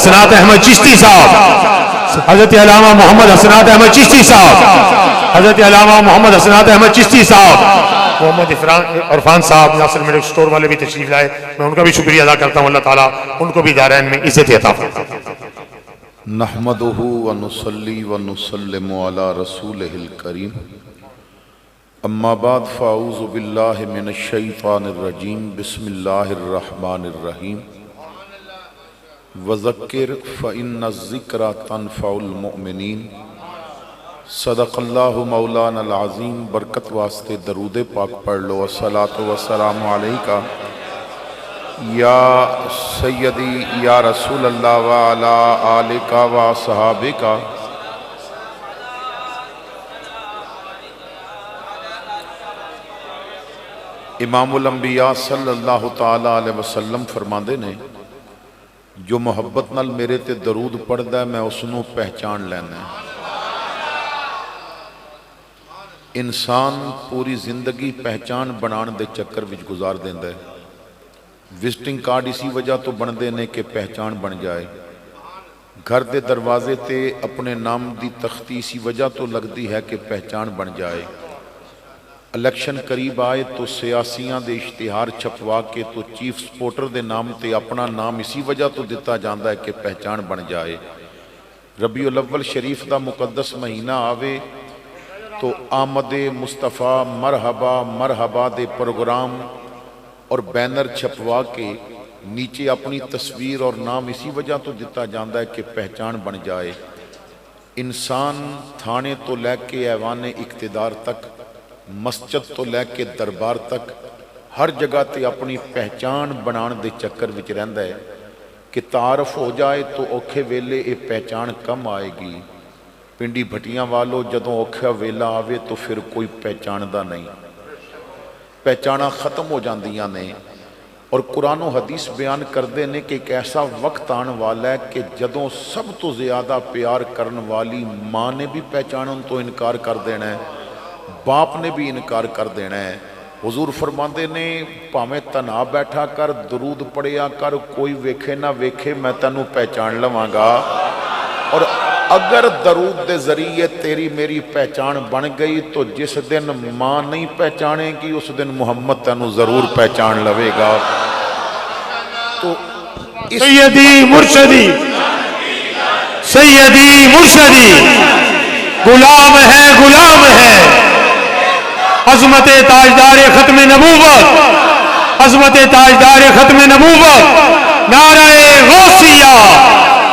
حسنات احمد چشتی صاحب، حضرت علامہ محمد حسنات احمد چشتی صاحب، حضرت علامہ محمد حسنات احمد چشتی صاحب، محمد عرفان صاحب ناصر میڈیکل سٹور والے بھی تشریف لائے، میں ان کا بھی شکریہ ادا کرتا ہوں، اللہ تعالیٰ ان کو بھی دارین میں عزت عطا فرمائے۔ نحمدہ ونصلی ونسلم علی رسولہ الکریم، اما بعد فاعوذ باللہ من الشیطان الرجیم، بسم اللہ الرحمن الرحیم، وذکر فإن الذکر تنفع المؤمنین۔ صدق اللہ مولانا العظیم۔ برکت واسطے درود پاک پڑھ لو۔ الصلاۃ والسلام علیکہ یا سیدی یا رسول اللہ وعلا آلکہ و صحابکہ۔ امام الانبیاء صلی اللہ تعالیٰ علیہ وسلم فرماندے نے، جو محبت نال میرے تے درود پڑھدا ہے میں اس نوں پہچان لینا ہے۔ انسان پوری زندگی پہچان بنان دے چکر وچ گزار دیندا ہے۔ وزٹنگ کارڈ اسی وجہ تو بن دینے کہ پہچان بن جائے، گھر دے دروازے تے اپنے نام دی تختی اسی وجہ تو لگتی ہے کہ پہچان بن جائے۔ الیکشن قریب آئے تو سیاسیاں دے اشتہار چھپوا کے تو چیف سپورٹر دے نام تے اپنا نام اسی وجہ تو دیتا جاندا ہے کہ پہچان بن جائے۔ ربیع الاول شریف دا مقدس مہینہ آوے تو آمد مصطفیٰ مرحبا مرحبا دے پروگرام اور بینر چھپوا کے نیچے اپنی تصویر اور نام اسی وجہ تو دیتا جاندا ہے کہ پہچان بن جائے۔ انسان تھانے تو لے کے ایوان اقتدار تک، مسجد تو لے کے دربار تک، ہر جگہ تے اپنی پہچان بنان دے چکر وچ رہندا ہے کہ تعارف ہو جائے تو اوکھے ویلے یہ پہچان کم آئے گی۔ پنڈی بھٹیاں والو جدوں اوکھا ویلا آوے تو پھر کوئی پہچان دا نہیں، پہچانہ ختم ہو جاندیاں نے۔ اور قرآن و حدیث بیان کردے نے کہ ایک ایسا وقت آن والا ہے کہ جدوں سب تو زیادہ پیار کرن والی ماں نے بھی پہچانن تو انکار کر دینا ہے، باپ نے بھی انکار کر دینا ہے۔ حضور فرماندے نے پاویں تنہا بیٹھا کر درود پڑھیا کر، کوئی ویکھے نہ ویکھے میں تینوں پہچان لواں گا۔ اور اگر درود دے ذریعے تیری میری پہچان بن گئی تو جس دن ماں نہیں پہچانے گی اس دن محمد تینوں ضرور پہچان لوے گا۔ تو سیدی مرشدی، سیدی مرشدی، غلام ہے غلام ہے، عظمت تاجدار ختم نبوت، عظمت تاجدار ختم نبوت، نعرہ غوثیہ،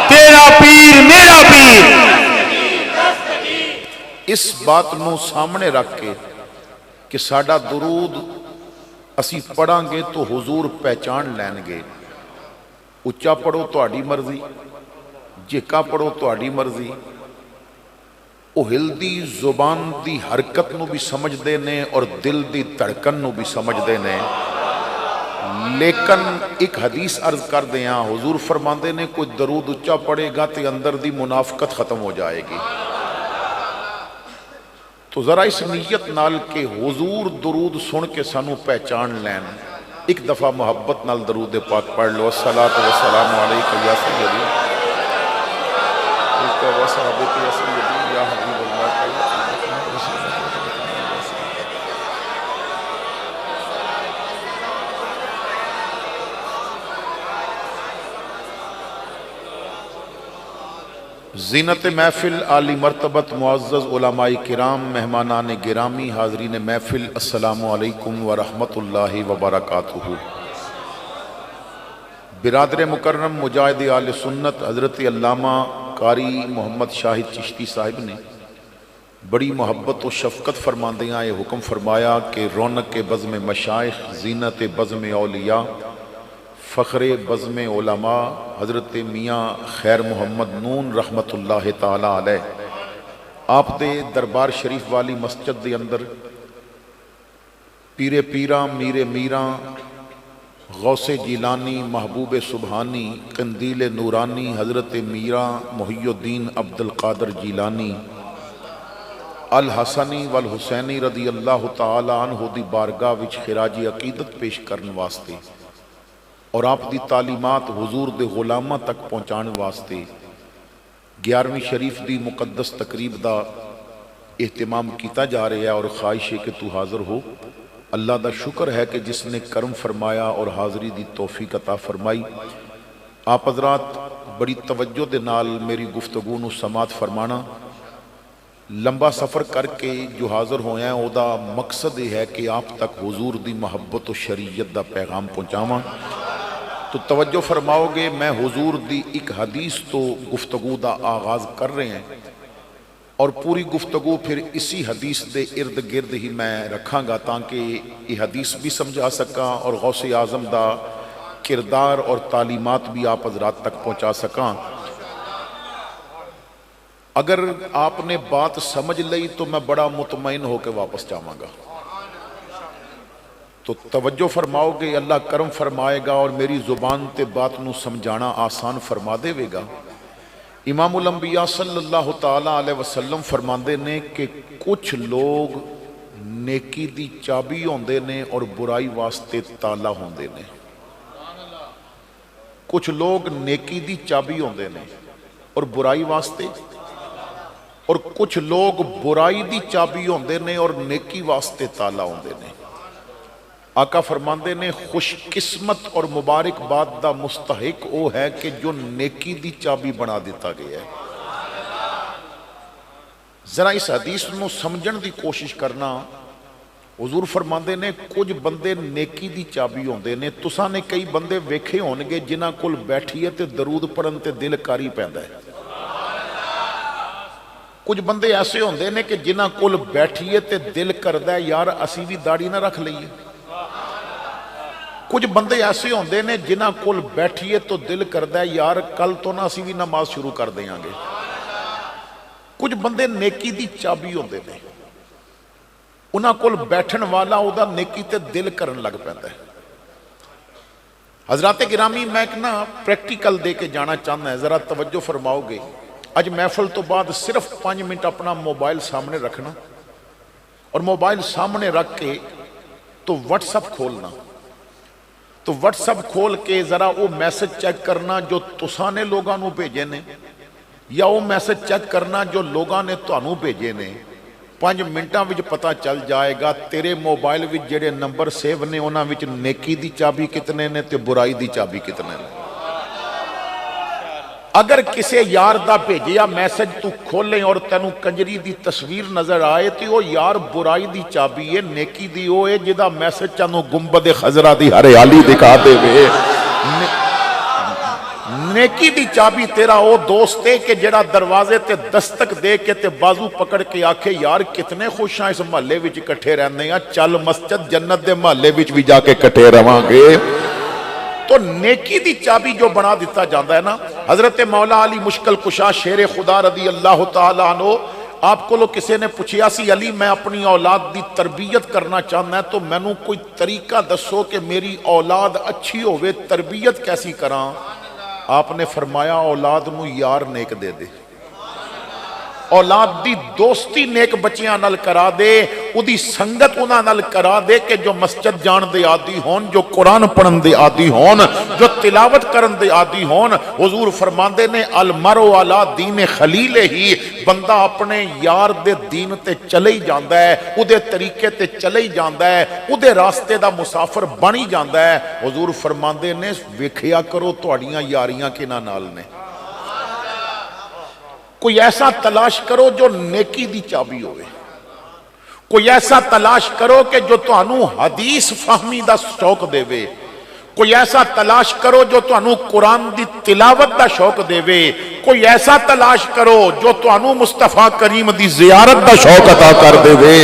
تیرا پیر میرا پیر۔ اس بات نو سامنے رکھ کے کہ ساڈا درود اسی پڑھاں گے تو حضور پہچان لین گے۔ اچا پڑھو تہاڈی مرضی، جھکا پڑھو تہاڈی مرضی۔ او ہلدی زبان دی حرکت نو بھی سمجھ دے نے اور دل دی دھڑکن نو بھی سمجھ دے نے۔ لیکن ایک حدیث عرض کر دیاں، حضور فرماندے نے کوئی درود اچا پڑھے گا تے اندر دی منافقت ختم ہو جائے گی۔ تو ذرا اس نیت نال کہ حضور درود سن کے سانو پہچان لین، ایک دفعہ محبت نال درود پاک پڑھ لو۔ الصلاۃ والسلام علیکہ یا سیدی و صحابہ یا سیدی یا حبیب اللہ۔ زینت محفل، عالی مرتبت معزز علماء کرام، مہمانان گرامی، حاضرین محفل، السلام علیکم ورحمۃ اللہ وبرکاتہ۔ برادر مکرم مجاہد آل سنت حضرت علامہ قاری محمد شاہد چشتی صاحب نے بڑی محبت و شفقت فرماندیاں یہ حکم فرمایا کہ رونق بزم مشائخ، زینت بزم اولیاء، فخر بزم علماء حضرت میاں خیر محمد نون رحمت اللہ تعالی علیہ آپ دے دربار شریف والی مسجد دے اندر پیر پیراں میر میراں غوث جیلانی محبوب سبحانی قندیل نورانی حضرت میراں محی الدین عبد القادر جیلانی الحسنی والحسینی رضی اللہ تعالی عنہ دی بارگاہ وچ خراج عقیدت پیش کرن واسطے اور آپ دی تعلیمات حضور دے غلاماں تک پہنچان واسطے 11ویں شریف دی مقدس تقریب دا اہتمام کیتا جا رہا ہے، اور خواہش ہے کہ تو حاضر ہو۔ اللہ دا شکر ہے کہ جس نے کرم فرمایا اور حاضری دی توفیق عطا فرمائی۔ آپ حضرات بڑی توجہ دے نال میری گفتگو نو سماعت فرمانا۔ لمبا سفر کر کے جو حاضر ہوئے ہیں او دا مقصد یہ ہے کہ آپ تک حضور دی محبت و شریعت دا پیغام پہنچاواں۔ تو توجہ فرماؤ گے، میں حضور دی ایک حدیث تو گفتگو دا آغاز کر رہے ہیں، اور پوری گفتگو پھر اسی حدیث دے ارد گرد ہی میں رکھاں گا تاکہ یہ حدیث بھی سمجھا سکاں اور غوث اعظم دا کردار اور تعلیمات بھی آپ حضرات تک پہنچا سکاں۔ اگر آپ نے بات سمجھ لئی تو میں بڑا مطمئن ہو کے واپس جاواں گا۔ تو توجہ فرماؤ گے، اللہ کرم فرمائے گا اور میری زبان تے بات نو سمجھانا آسان فرما دے گا۔ امام الانبیاء صلی اللہ تعالیٰ علیہ وسلم فرماندے نے کہ کچھ لوگ نیکی دی چابی ہوندے نے اور برائی واسطے تالا ہوندے نے۔ کچھ لوگ نیکی دی چابی ہوندے نے اور برائی واسطے، اور کچھ لوگ برائی دی چابی ہوندے نے اور نیکی واسطے تالا ہوندے نے۔ آقا فرماندے نے خوش قسمت اور مبارک بات دا مستحق او ہے کہ جو نیکی دی چابی بنا دیتا گیا ہے۔ ذرا اس حدیث نو سمجھن دی کوشش کرنا۔ حضور فرماندے نے کچھ بندے نیکی دی چابی ہوندے نے۔ تساں نے کئی بندے ویکھے ہونگے جنہاں کول بیٹھیے تے درود پڑھن تے دل کاری پیندا ہے۔ کچھ بندے ایسے ہوندے نے کہ جنہاں کول بیٹھیے تے دل کردا ہے یار اسی بھی داڑھی نہ رکھ لئیے۔ کچھ بندے ایسے ہوندے نے جنہاں کول بیٹھیے تو دل کردا ہے یار کل تو نہ اسی بھی نماز شروع کر دیاں گے۔ کچھ بندے نیکی دی چابی ہوندے نے، انہاں کول بیٹھن والا او دا نیکی تے دل کرن لگ پیندا ہے۔ حضرات گرامی میں ایک نا پریکٹیکل دے کے جانا چاہنا ہے، ذرا توجہ فرماؤ گے۔ اج محفل تو بعد صرف 5 منٹ اپنا موبائل سامنے رکھنا، اور موبائل سامنے رکھ کے تو واٹس ایپ کھولنا۔ تو واٹس ایپ کھول کے ذرا وہ میسج چیک کرنا جو تساں نے لوگاں نو بھیجے نے، یا وہ میسج چیک کرنا جو لوگاں نے تانوں بھیجے نے۔ 5 منٹاں وچ پتہ چل جائے گا تیرے موبائل وچ جڑے نمبر سیو نے انہاں وچ نیکی دی چابی کتنے نے تے برائی دی چابی کتنے نے۔ اگر کسے یار دا بھیجیا میسج تو کھولیں اور تینوں کنجری دی تصویر نظر آئے تو وہ یار برائی دی چابی ہے، نیکی دی وہ ہے جدا میسج چانوں گنبد خضرا دی ہریالی دکھا دے وے۔ نیکی دی چابی تیرا وہ دوست ہے کہ جڑا دروازے تے دستک دے کے تے بازو پکڑ کے آکھے یار کتنے خوش ہیں اس محلے وچ اکٹھے رہنے ہیں، چل مسجد جنت دے محلے وچ بھی جا کے اکٹھے رہواں گے۔ تو نیکی دی چابی جو بنا دیتا جاندہ ہے نا۔ حضرت مولا علی مشکل کشا شیر خدا رضی اللہ تعالیٰ عنہ آپ کو لو کسے نے پوچھیا سی علی میں اپنی اولاد دی تربیت کرنا چاہنا ہے تو میں نو کوئی طریقہ دسو کہ میری اولاد اچھی ہوئے، تربیت کیسی کراں؟ آپ نے فرمایا اولاد نو یار نیک دے دے، اولاد دی دوستی نیک بچیاں نال کرا دے، او دی سنگت انہاں نال کرا دے کہ جو مسجد جان دے عادی ہون، جو قرآن پڑھن دے عادی ہون، جو تلاوت کرن دے عادی ہون۔ حضور فرماندے نے المرء علی دین خلیل ہی، بندہ اپنے یار دے دین تے چلے ہی جاندا ہے، او دے طریقے تے چلے ہی جاندا ہے، او دے راستے دا مسافر بنی جاندا ہے۔ حضور فرماندے نے ویکھیا کرو تہاڈیاں یاریاں کنا نال نے، کوئی ایسا تلاش کرو جو نیکی دی چابی ہوئے، کوئی ایسا تلاش کرو کہ جو تانوں حدیث فہمی دا شوق دے وے، کوئی ایسا تلاش کرو جو تانوں قرآن دی تلاوت دا شوق دے وے، کوئی ایسا تلاش کرو جو تانوں مصطفیٰ کریم دی زیارت دا شوق عطا کر دے وے،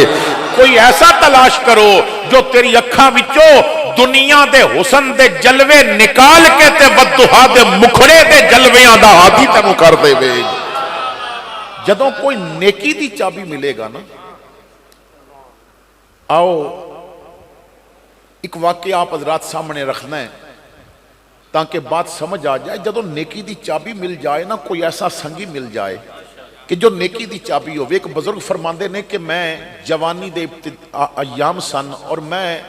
کوئی ایسا تلاش کرو جو تیری اکھاں وچوں دنیا دے حسن دے جلوے نکال کے تے ودھا دے مکھڑے دے جلویاں دا عادی تینوں کر دے وے۔ جدوں کوئی نیکی دی چابی ملے گا نا، آؤ ایک واقعہ آپ حضرات سامنے رکھنا ہے تاکہ بات سمجھ آ جائے۔ جدوں نیکی دی چابی مل جائے نا، کوئی ایسا سنگی مل جائے کہ جو نیکی دی چابی ہوئے۔ ایک بزرگ فرماندے نے کہ میں جوانی دے ایام سن اور میں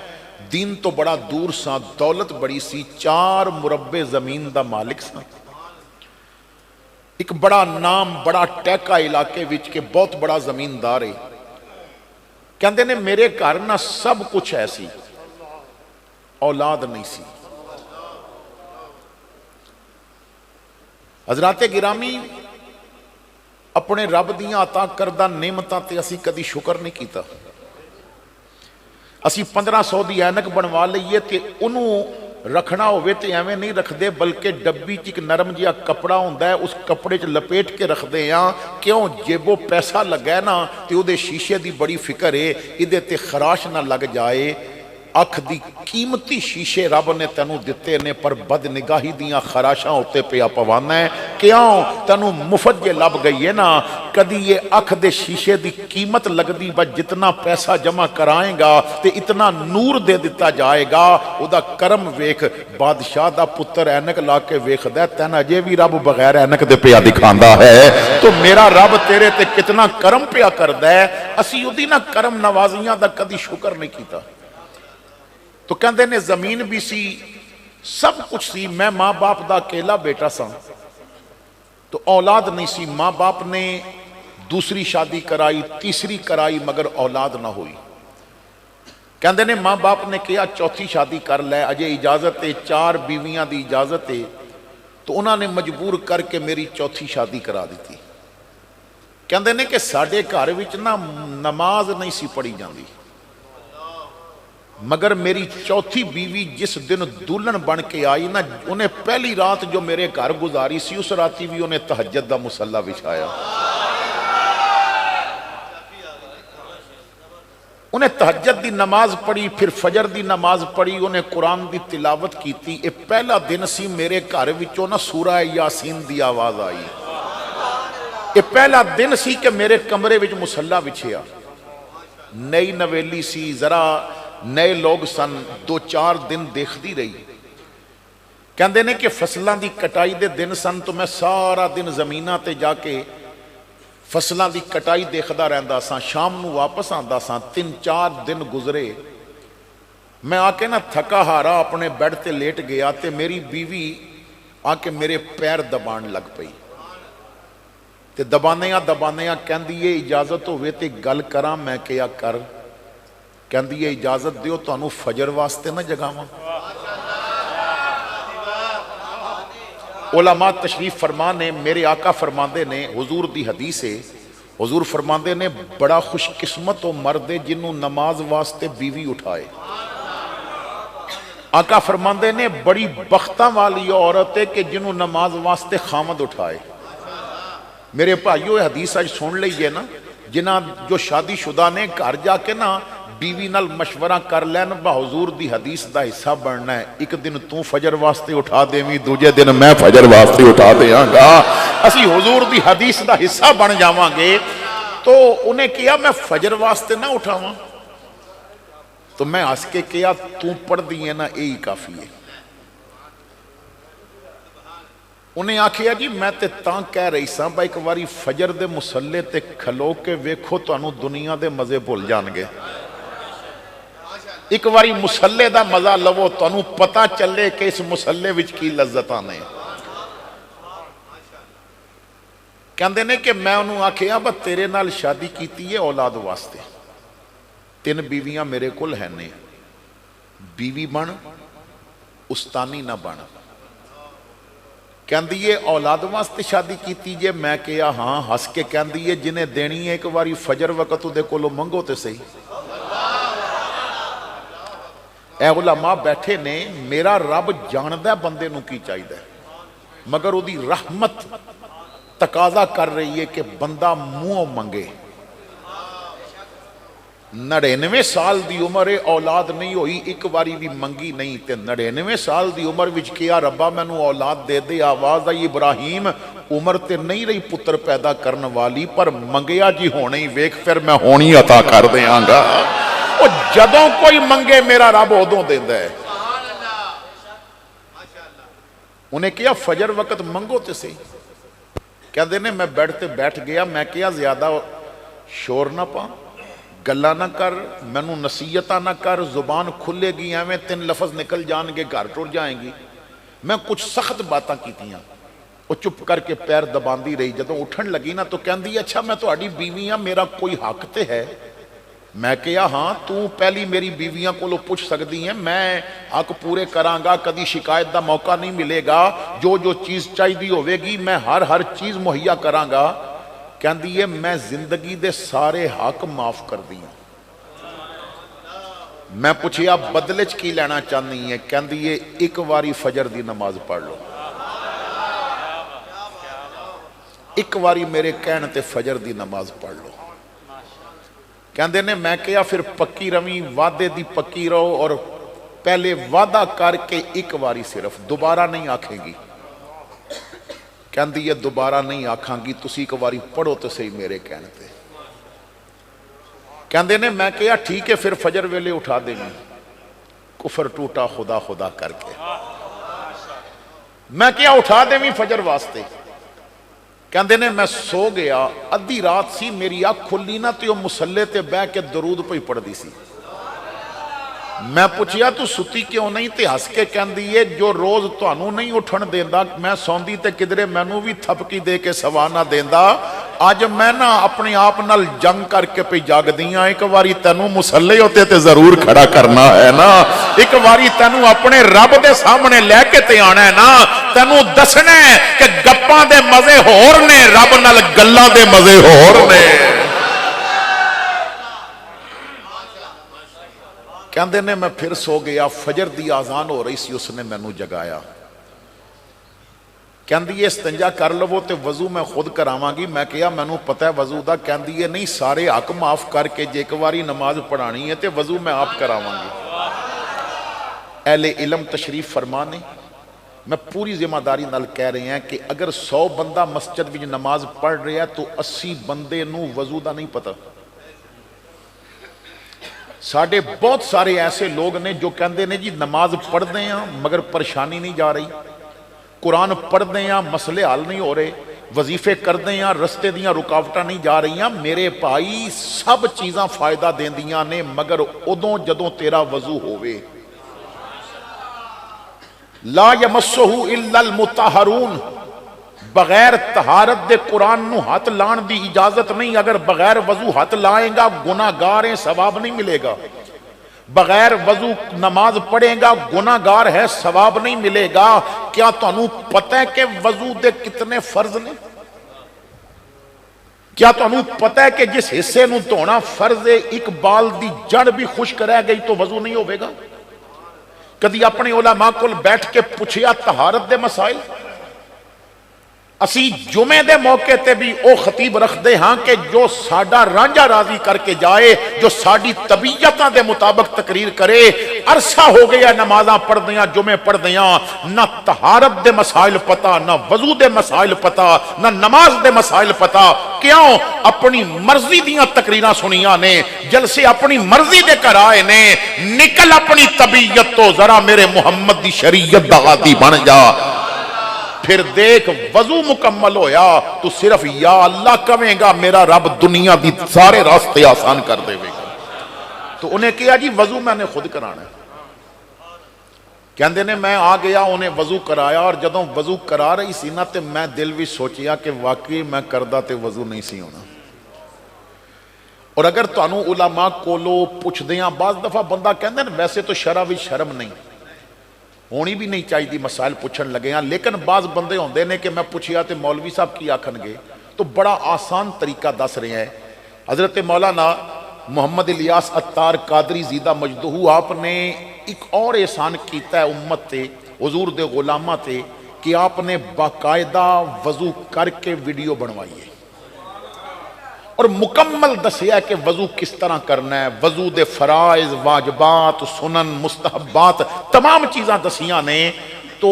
دین تو بڑا دور سا، دولت بڑی سی، 4 مربع زمین دا مالک سا، ایک بڑا نام بڑا ٹیکا علاقے وچ کے بہت بڑا زمیندار ہے۔ کہندے نے میرے گھر نہ سب کچھ ہے سی، اولاد نہیں سی۔ حضرات گرامی، اپنے رب دیاں عطا کردہ نعمتاں تے اسی کدی شکر نہیں کیتا۔ اسی 1500 دی اینک بنوا لئیے تے انہوں رکھنا ہوئے تے ایویں نہیں رکھ دے، بلکہ ڈبی چ ایک نرم جہا کپڑا ہوندا ہے، اس کپڑے چ لپیٹ کے رکھ دے ہاں، کیوں جیبو پیسہ لگا ہے نا تے او دے شیشے دی بڑی فکر ہے، ادھے تے خراش نہ لگ جائے۔ اکھ دی قیمتی شیشے رب نے تینوں دتے نے، پر بد نگاہی دیاں خراشاں ہوتے پیا پوانا ہے، کیوں تینوں مفت یہ لب گئی ہے نا، کدی یہ اکھ دے شیشے دی قیمت لگ دی با جتنا پیسہ جمع کرائیں گا تے اتنا نور دے دیتا جائے گا۔ او دا کرم ویکھ، بادشاہ دا پتر اینک لا کے ویکھ دے، تین اجے بھی رب بغیر اینک دے پیا دکھاندا ہے، تو میرا رب تیرے تے کتنا کرم پیا کردا ہے، اسی اودی نہ کرم نوازیاں دا کدی شکر نہیں کیتا۔ تو کہندے نے زمین بھی سی، سب کچھ سی، میں ماں باپ دا اکیلا بیٹا سا، تو اولاد نہیں سی۔ ماں باپ نے دوسری شادی کرائی، تیسری کرائی، مگر اولاد نہ ہوئی۔ کہندے نے ماں باپ نے کہا چوتھی شادی کر لے، اجے اجازت ہے، 4 بیویاں دی اجازت ہے، تو انہوں نے مجبور کر کے میری چوتھی شادی کرا دی تھی۔ کہندے نے کہ ساڑھے گھر وچ نا نماز نہیں سی پڑھی جاندی، مگر میری چوتھی بیوی جس دن دلہن بن کے آئی نا، انہیں پہلی رات جو میرے گھر گزاری سی، اس راتی بھی انہیں تہجد دا مصلی بچھایا، انہیں تہجد دی نماز پڑھی، پھر فجر دی نماز پڑھی، انہیں قرآن دی تلاوت کی تھی۔ یہ پہلا دن سی میرے گھر وچوں نا سورہ یاسین دی آواز آئی، یہ پہلا دن سی کہ میرے کمرے وچ مصلی بچھیا، نئی نویلی سی، ذرا نئے لوگ سن، 2-4 دن دیکھ دی رہی۔ کہندے نے کہ فصلان دی کٹائی دے دن سن، تو میں سارا دن زمینہ تے جا کے فصلان دی کٹائی دیکھدا رہندا سا، شام نو واپس آندا سا۔ 3-4 دن گزرے، میں آ کے نا تھکا ہارا اپنے بیڈ تے لیٹ گیا، تے میری بیوی آ کے میرے پیر دبان لگ پئی، تے دبانیاں کہندی ہے اجازت ہوئے تے گل کراں، میں کیا کر، کہندی ہے اجازت دیو تانوں فجر واسطے نہ جگاواں۔ علماء تشریف فرمانے، میرے آقا فرماندے نے، حضور دی حدیث ہے، حضور فرماندے نے بڑا خوش قسمت و مرد ہے جنہوں نماز واسطے بیوی اٹھائے۔ آقا فرماندے نے بڑی بختاں والی عورت ہے کہ جنہوں نماز واسطے خامد اٹھائے۔ میرے بھائیو حدیث آج سن لئیے نا، جنہاں جو شادی شدہ نے گھر جا کے نا بیوی نال مشورہ کر لین، با حضور دی حدیث دا حصہ بننا ہے، ایک دن تو فجر واسطے اٹھا دے میں، دوجے دن میں فجر واسطے اٹھا دیاں گا، اسی حضور دی حدیث دا حصہ بن جاواں گے۔ تو انہیں کیا میں فجر واسطے نہ اٹھاواں، تو میں ہس کے کیا تو پڑھ دیئے نا یہی کافی ہے۔ انہیں آکھیا جی میں تے تاں کہہ رہی ساں با ایک واری فجر دے مسلے تے کھلو کے ویکھو تو انہوں دنیا دے مزے بھول جان گے، ایک واری مسلے دا مزہ لو تو انہوں پتا چلے کہ اس مسلے وچ کی لذت آنے۔ کہندے نے کہ میں انہوں آکھیا با تیرے نال شادی کیتی ہے اولاد واسطے، 3 بیویاں میرے کل ہیں نے، بیوی بن استانی نہ بن۔ کہندی ہے اولاد واسطے شادی کیتی جے، میں کہا ہاں، ہس کے کہندی ہے جنہیں دینی ہے ایک واری فجر وقت دے کولو منگو تے صحیح۔ اے علماء بیٹھے نے، میرا رب جاندہ بندے نو کی چاہیے، مگر وہ دی رحمت تقاضا کر رہی ہے کہ بندہ منہ منگے۔ 99 سال دی عمر اولاد نہیں ہوئی، ایک واری بھی منگی نہیں، تے 99 سال دی عمر وچ کیا ربا میں نو اولاد دے دے، آواز آئی ابراہیم عمر تے نہیں رہی پتر پیدا کرن والی، پر منگیا جی ہونے ہی ویکھ پھر میں ہونی عطا کر دیاں گا۔ وہ جدوں کوئی منگے میرا رب ادوں دیندا ہے۔ انہیں کیا فجر وقت منگو تے صحیح۔ کہندے نے میں بیٹھ تے بیٹھ گیا، میں کیا زیادہ شور نہ پا، گلا نہ کر، مینوں نصیحتاں نہ کر، زبان کھلے گی ایویں 3 لفظ نکل جان گے، گھر ٹر جائیں گی۔ میں کچھ سخت باتاں کیتیاں، وہ چپ کر کے پیر دباندی رہی، جدوں اٹھن لگی نا تو کہندی اچھا میں تہاڈی بیوی ہاں، میرا کوئی حق تے ہے؟ میں کہیا ہاں تو پہلی میری بیویاں کولوں پوچھ سکتی ہیں، میں حق پورے کراں گا، کدی شکایت دا موقع نہیں ملے گا، جو جو چیز چاہیے ہوے گی میں ہر چیز مہیا کراں گا۔ کہندی ہے میں زندگی دے سارے حق معاف کر دیاں۔ میں پوچھیا بدلے چ کی لینا چاہنی ہے؟ کہندی ہے ایک واری فجر دی نماز پڑھ لو، ایک واری میرے کہن تے فجر دی نماز پڑھ لو۔ کہندے نے میں کہیا پھر پکی رویں، وعدے دی پکی رہو، اور پہلے وعدہ کر کے ایک واری صرف، دوبارہ نہیں آکھیں گی۔ کہندی ہے دوبارہ نہیں آکھاں گی، تسی ایک واری پڑھو تو صحیح میرے کہن تے۔ کہندے نے میں کہیا ٹھیک ہے پھر فجر ویلے اٹھا دیں گے۔ کفر ٹوٹا خدا خدا کر کے، میں کہیا اٹھا دیں گی فجر واسطے۔ کہندے نے میں سو گیا، ادھی رات سی، میری آنکھ کھلی نہ تو مسلے تے بہ کے درود پہ پڑھ دی سی۔ میں پوچھیا تو ستی کیوں نہیں؟ تے ہس کے کہندی ہے جو روز تانوں نہیں اٹھن دیندا، میں سوندی تے کدرے مینوں بھی تھپکی دے کے سوا نہ دیندا، اج میں نہ اپنے آپ نال جنگ کر کے پہ جاگ دیاں، ایک واری تینوں مسلے ہوتے تے ضرور کھڑا کرنا ہے نا، ایک واری تینوں اپنے رب دے سامنے لے کے تے آنا ہے نا، تینوں دسنا ہے کہ گپاں دے مزے ہور نے، رب نال گلاں دے مزے ہور نے۔ کہندے نے میں پھر سو گیا، فجر دی آزان ہو رہی سی، اس نے مینوں جگایا۔ کہندی ہے استنجا کر لو تے وضو میں خود کراواں گی۔ میں کہیا مینوں پتہ ہے وضو دا۔ کہندی ہے نہیں سارے حق معاف کر کے جے ایک واری نماز پڑھانی ہے تے وضو میں آپ کراواں گی۔ اہل علم تشریف فرمانے، میں پوری ذمہ داری نال کہہ رہے ہیں کہ اگر 100 بندہ مسجد وچ نماز پڑھ رہا ہے تو 80 بندے نوں وضو دا نہیں پتہ۔ ساڑھے بہت سارے ایسے لوگ نے جو کہندے نے جی نماز پڑھ دیں ہیں مگر پریشانی نہیں جا رہی، قرآن پڑھ دیں ہیں مسئلے حل نہیں ہو رہے، وظیفے کر دیں ہیں رستے دیاں رکاوٹاں نہیں جا رہی ہیں۔ میرے بھائی سب چیزاں فائدہ دیں دیاں نے مگر ادوں جدوں تیرا وضو ہوئے۔ لا یمسہ الا المطہرون، بغیر طہارت دے قرآن نو ہاتھ لان دی اجازت نہیں۔ اگر بغیر وضو ہاتھ لائیں گا گناہگار ہیں، ثواب نہیں ملے گا۔ بغیر وضو نماز پڑھیں گا گناہگار ہے، ثواب نہیں ملے گا۔ کیا تانوں پتہ ہے کہ وضو دے کتنے فرض نے؟ کیا تانوں پتہ ہے کہ جس حصے نو دھونا فرض ہے، ایک بال دی جڑ بھی خشک رہ گئی تو وضو نہیں ہوئے گا؟ کدی اپنے علماء کول بیٹھ کے پوچھیا طہارت دے مسائل؟ اسی جمعے دے موقع تے بھی او خطیب رکھ دے ہاں کہ جو ساڈا رانجا راضی کر کے جائے، جو ساڈی طبیعتاں دے مطابق تقریر کرے۔ عرصہ ہو گیا نمازاں پڑھ دیاں، جمعے پڑھ دیاں، نہ طہارت دے مسائل پتا، نہ وضو دے مسائل پتا، نہ نماز دے مسائل پتا۔ کیوں؟ اپنی مرضی دیاں تقریراں سنیاں نے، جلسے اپنی مرضی دے کر آئے نے۔ نکل اپنی طبیعت تو ذرا میرے محمد دی شریعت دا عادی بن جا، پھر دیکھ وضو مکمل ہویا تو صرف یا اللہ کہیں گا، میرا رب دنیا دی سارے راستے آسان کر دے گا۔ تو انہیں کہا جی وضو میں نے خود کرانا ہے۔ کہندے نے میں آ گیا، انہیں وضو کرایا، اور جدوں وضو کرا رہی سی نا تے میں دل بھی سوچیا کہ واقعی میں کردہ تے وضو نہیں سی ہونا۔ اور اگر تانوں علماء کولو پوچھ دیاں، بعض دفعہ بندہ کہندے ہیں ویسے تو شرع وچ شرم نہیں ہونی بھی نہیں چاہیے، مسائل پوچھن لگے ہیں، لیکن بعض بندے ہوندے نے کہ میں پوچھیا تے مولوی صاحب کی آکھن گے، تو بڑا آسان طریقہ دس رہے ہیں۔ حضرت مولانا محمد الیاس عطار قادری زیدہ مجدہ، آپ نے ایک اور احسان کیتا ہے امت تے، حضور دے غلامہ تے، کہ آپ نے باقاعدہ وضو کر کے ویڈیو بنوائی ہے اور مکمل دسیا کہ وضو کس طرح کرنا ہے، وضو دے فرائض، واجبات، سنن، مستحبات، تمام چیزاں دسیاں نے۔ تو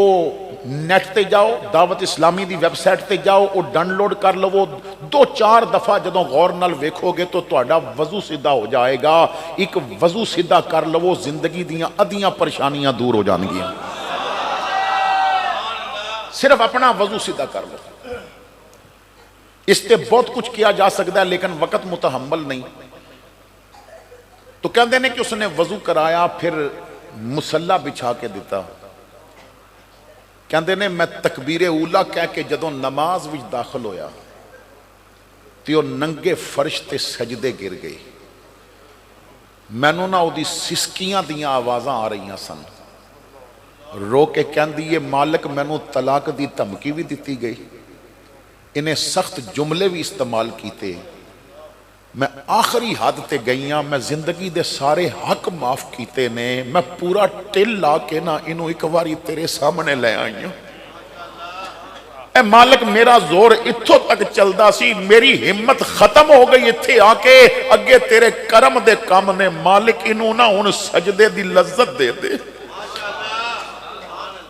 نیٹ تے جاؤ، دعوت اسلامی دی ویب سائٹ تے جاؤ، وہ ڈاؤن لوڈ کر لو، 2-4 دفعہ جدوں غور نال ویکھو گے تو تہاڈا وضو سیدھا ہو جائے گا۔ ایک وضو سیدھا کر لو، زندگی دیاں ادھیاں پریشانیاں دور ہو جان گیاں۔ صرف اپنا وضو سیدھا کر لو، اس تے بہت کچھ کیا جا سکتا ہے لیکن وقت متحمل نہیں۔ تو کہندے نے کہ اس نے وضو کرایا پھر مسلح بچھا کے دیتا کہندے نے میں تکبیر اولا کہہ کے جدوں نماز وچ داخل ہویا تے او ننگے فرش تے سجدے گر گئی مینوں نہ او دی سسکیاں دیاں آوازاں آ رہیاں سن رو کے کہندی یہ مالک مینوں طلاق دی دھمکی بھی دتی گئی انہیں سخت جملے بھی استعمال کیتے میں آخری حد تے گئیاں میں زندگی دے سارے حق معاف کیتے نے میں پورا ٹل لا کے نہ انہوں ایک باری تیرے سامنے لے آئی ہوں اے مالک میرا زور اتھوں تک چلدا سی میری ہمت ختم ہو گئی اتھے آ کے اگے تیرے کرم دے کام نے مالک انہوں نہ ان سجدے دی لذت دے دے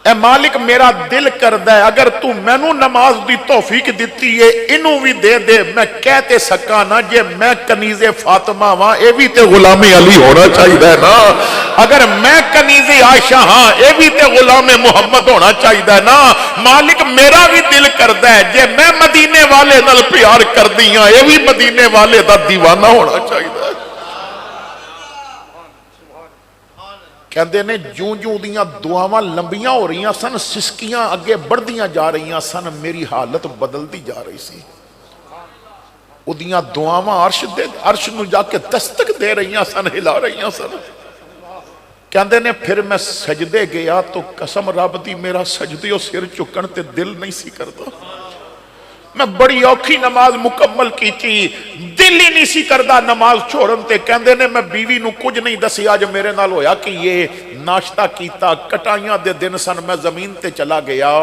اے مالک میرا دل کردہ ہے اگر تو مینوں نماز دی توفیق دیتی ہے انہوں بھی دے دے میں کہتے سکا نا جے میں کنیز فاطمہ ہاں اے بھی تے غلام علی ہونا چاہیے نا اگر میں کنیز عائشہ ہاں اے بھی تے غلام محمد ہونا چاہیے نا مالک میرا بھی دل کردہ ہے جے میں مدینے والے نال پیار کر دیاں اے بھی مدینے والے دا دیوانہ ہونا چاہیے کہندے نے جوں جوں دیاں دعاواں لمبیاں ہو رہیاں سن سسکیاں اگے بڑھدیاں جا رہیاں سن میری حالت بدلتی جا رہی سی او دیاں دعاواں عرش نو جا کے دستک دے رہیاں سن ہلا رہیاں سن کہندے نے پھر میں سجدے گیا تو قسم رب دی میرا سجدے سر چکن تے دل نہیں سی کرتا میں بڑی اوکھی نماز مکمل کی تھی دل ہی نہیں سی کردہ نماز چھوڑن تے کہندے نے میں بیوی نو کچھ نہیں دسی آج میرے نال ہویا کہ یہ ناشتہ کیتا کٹائیاں دے دن سن میں زمین تے چلا گیا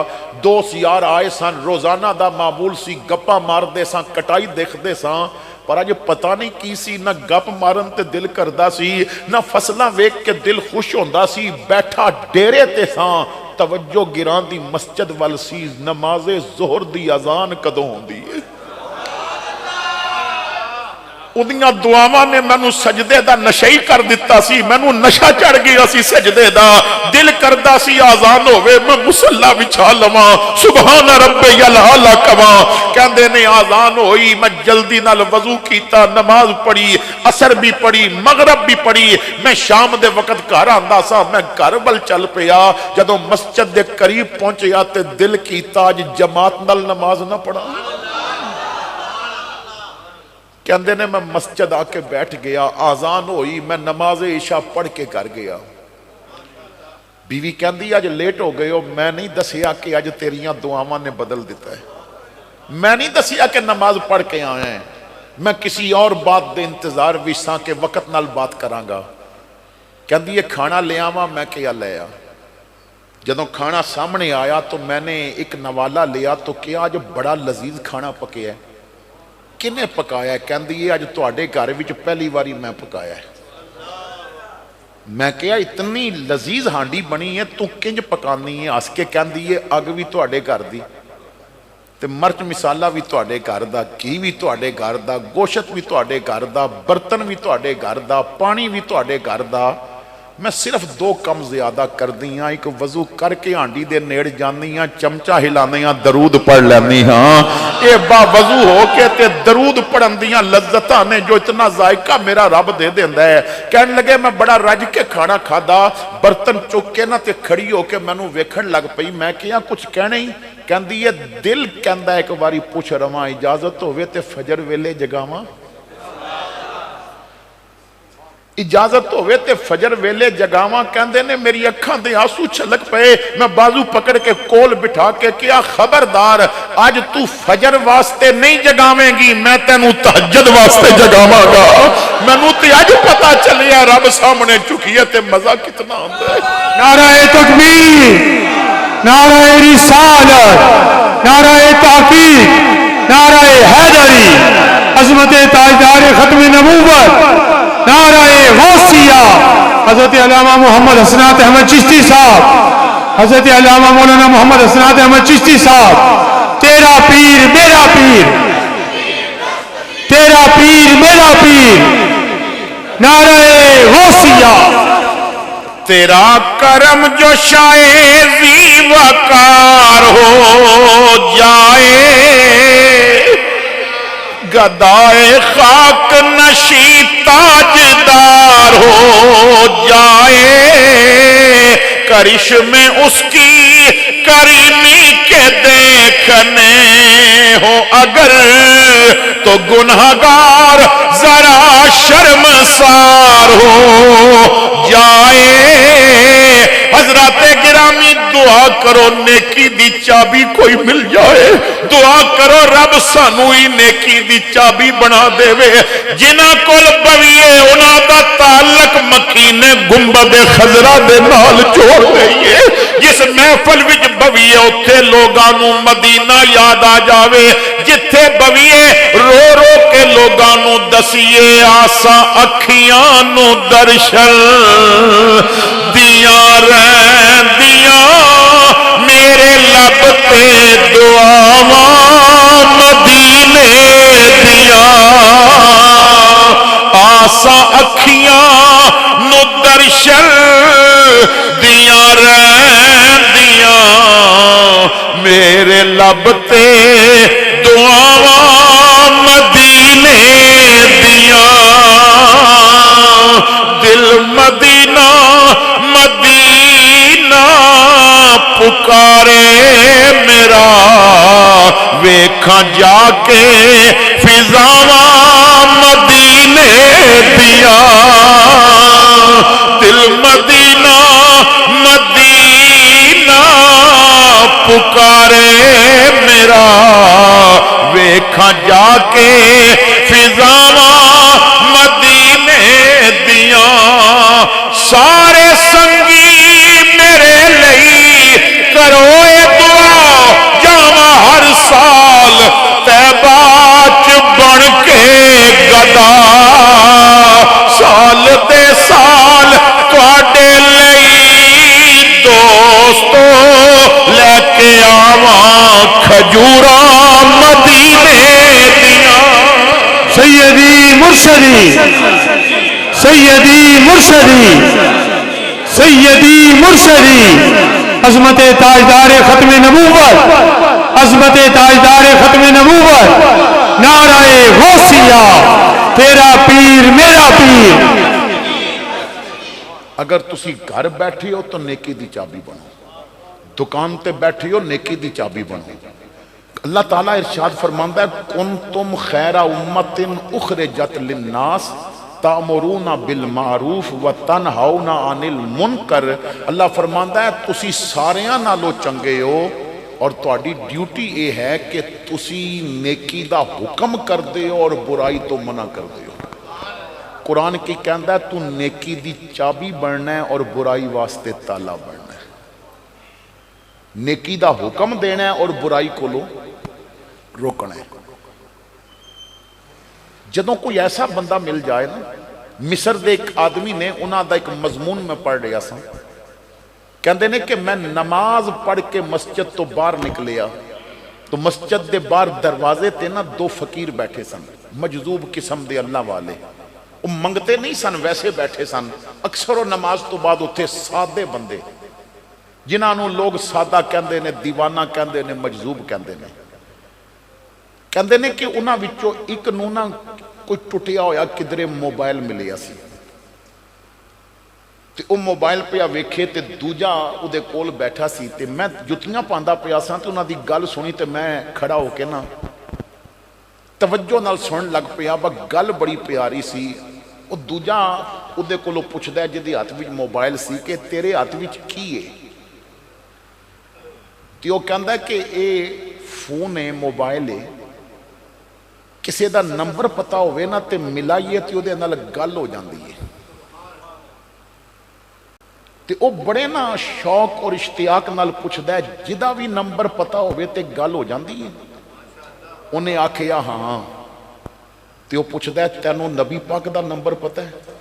دوست یار آئے سن روزانہ دا معمول سی گپا مار دے سن کٹائی دیکھ دے سن پر آج پتہ نہیں کی سی نہ گپ مارن تے دل کردہ سی نہ فصلہ ویک کے دل خوش ہوندہ سی بیٹھا ڈیرے تے سن توجہ گران دی مسجد والسی نماز ظہر دی اذان کدوں ہوندی ہے اُدیاں دعاواں نے مینوں سجدے دا نشئی کر دیتا سی مینوں نشہ چڑھ گیا سی سجدے دا دل کردہ سی آزان ہوئے میں مسلح بچھا لواں سبحان ربی العالی کواں کہندے نے آزان ہوئی میں جلدی نال وضو کیتا نماز پڑھی عصر بھی پڑھی مغرب بھی پڑھی میں شام دے وقت گھر آندا سا میں گھر ول چل پیا جدوں مسجد دے قریب پہنچیا تے دل کیتا اج جماعت نال نماز نہ پڑھا کہندے نے میں مسجد آ کے بیٹھ گیا آزان ہوئی میں نماز عشاء پڑھ کے کر گیا بیوی کہندی آج لیٹ ہو گئے ہو میں نہیں دسیا کہ آج تیریاں دعاواں نے بدل دیتا ہے میں نہیں دسیا کہ نماز پڑھ کے آئے ہیں میں کسی اور بات دے انتظار ویساں کے وقت نال بات کراں گا کہندی یہ کھانا لے آواں میں کیا لے آ جدوں کھانا سامنے آیا تو میں نے ایک نوالا لیا تو کیا آج بڑا لذیذ کھانا پکیا ہے کنے پکایا ہے کہندی یہ آج تواڈے گھر وچ پہلی واری میں پکایا ہے میں کہا اتنی لذیذ ہانڈی بنی ہے تو کنج پکانی ہے ہس کے کہندی یہ اگ بھی تواڈے گھر دی تے مرچ مسالہ بھی تواڈے گھر دا گھی بھی تواڈے گھر دا گوشت بھی تواڈے گھر دا برتن بھی تواڈے گھر دا پانی بھی تواڈے گھر دا میں صرف دو کم زیادہ کر دیاں ایک وضو کر کے ہانڈی دے نیڑ جانیاں چمچہ ہلانیاں درود پڑھ لینی ہاں اے با وضو ہو کے تے درود پڑھن دیاں لذتاں نے جو اتنا ذائقہ میرا رب دے دیندا ہے کہنے لگے میں بڑا رج کے کھانا کھادا برتن چک کے نہ تے کھڑی ہو کے مینوں ویکھن لگ پئی میں کیا کچھ کہنا ہی کہندی ہے دل کہندا ایک باری پوچھ رواں اجازت ہوے تے فجر ویلے جگاواں اجازت ہوئے تے فجر ویلے جگاواں کہندے نے میری اکھاں دے آنسو چھلک پئے میں بازو پکڑ کے کول بٹھا کے کیا خبردار آج تو فجر واسطے نہیں جگاویں گی میں تینوں تہجد واسطے جگاواں گا مینوں تے اج پتہ چلیا رب سامنے چکیے تے مزہ کتنا ہوندا ہے نعرہ تکبیر نعرہ رسالت نعرہ تحقیق نعرہ حیدری عظمت تاجدار ختم نبوت نعرہ غوثیہ حضرت علامہ محمد حسنات احمد چشتی صاحب حضرت علامہ مولانا محمد حسنات احمد چشتی صاحب تیرا پیر میرا پیر تیرا پیر میرا پیر نعرہ غوثیہ تیرا کرم جو شائزی وقار ہو جائے گدائے خاک نشی تاجدار ہو جائے، کرشمے اس کی کریمی کے دیکھنے ہو اگر تو گنہگار ذرا شرمسار ہو جائے۔ حضرات گرامی دعا کرو نیکی دی چابی کوئی مل جائے، دعا کرو رب سانو ہی نیکی دی چابی بنا دے وے۔ جنہاں کول بویے انہاں دا تعلق مکین گنبد خضرا دے نال جوڑ دئیے۔ جس محفل وچ بویے اتھے لوگاں نو مدینہ یاد آ جاوے، جتھے بویے رو رو کے لوگاں نو دسیے آساں اکھیاں نو درشن دیاں رہندیاں، میرے لب تے دعاواں مدینے دیاں، آساں اکھیاں نو درشن دیاں رہندیاں، میرے لب تے دعاواں مدینے دیاں، دل مدینہ مدینہ پکارے میرا، ویکھاں جا کے فضاواں مدینے دیاں، دل مدینہ مدینہ پکارے میرا، ویکھاں جا کے فضاواں مدینے دیاں، سارے سنگی میرے لئی کرو اے دعا، جاواں ہر سال طیبہ چ بن کے گدا، سال دے سال تواڈے لئی دوستو لے کے آواں کھجوراں مدینے دیاں۔ سیدی مرشدی سیدی مرشدی سیدی مرشدی، عظمت تاجدار ختم نبوت، عظمت تاجدار ختم نبوت، نعرہ غوثیہ، تیرا پیر میرا پیر۔ اگر تسی گھر بیٹھی ہو تو نیکی دی چابی بنو، دکان تے بیٹھی ہو نیکی دی چابی بنو۔ اللہ تعالیٰ ارشاد فرماندا ہے کنتم خیر امت اخرجت للناس تأمرون بالمعروف وتنہون عن المنکر۔ اللہ فرماندا ہے تسی ساریاں نالوں چنگے ہو اور تہاڈی ڈیوٹی یہ ہے کہ تسی نیکی دا حکم کر دے ہو اور برائی تو منع کر دے ہو۔ قرآن کی کہندا ہے تو نیکی دی چابی بننا ہے اور برائی واسطے تالا بننا ہے، نیکی دا حکم دینا ہے اور برائی کو لو روکنا ہے۔ جدوں کوئی ایسا بندہ مل جائے نا، مصر دے ایک آدمی نے انہاں دا ایک مضمون میں پڑھ رہا سا، کہندے نے کہ میں نماز پڑھ کے مسجد تو باہر نکلیا تو مسجد دے باہر دروازے تے نا دو فقیر بیٹھے سن، مجذوب قسم دے اللہ والے، وہ منگتے نہیں سن ویسے بیٹھے سن۔ اکثر و نماز تو بعد اتھے سادے بندے جنہاں نو لوگ سادہ کہندے نے، دیوانہ کہندے نے، مجذوب کہندے نے، کہندے نے کہ انہاں وچوں ایک نو نا کوئی ٹوٹیا ہویا کدرے موبائل ملیا سی، تے او موبائل پہ ویکھے تے دوجا او دے کول بیٹھا سی، تے میں جتیاں پاندا پیا سا تے انہاں دی گل سنی تے میں کھڑا ہو کے نا توجہ نال سن لگ پیا، با گل بڑی پیاری سی۔ او دوجا او دے کولوں پوچھدا ہے جدی ہاتھ وچ موبائل سی کہ تیرے ہاتھ وچ کی ہے؟ تے او کہندا ہے کہ اے فون ہے، موبائل ہے، کسی دا نمبر پتا ہوئے نا تے ملائیے تے او دے نال گل ہو جاندی ہے۔ تے او بڑے نا شوق اور اشتیاق نال پوچھدا ہے جدا بھی نمبر پتا ہوئے تے گل ہو جاندی ہے؟ انہیں آکھیا ہاں، تے او پوچھدا ہے تینوں نبی پاک دا نمبر پتا ہے؟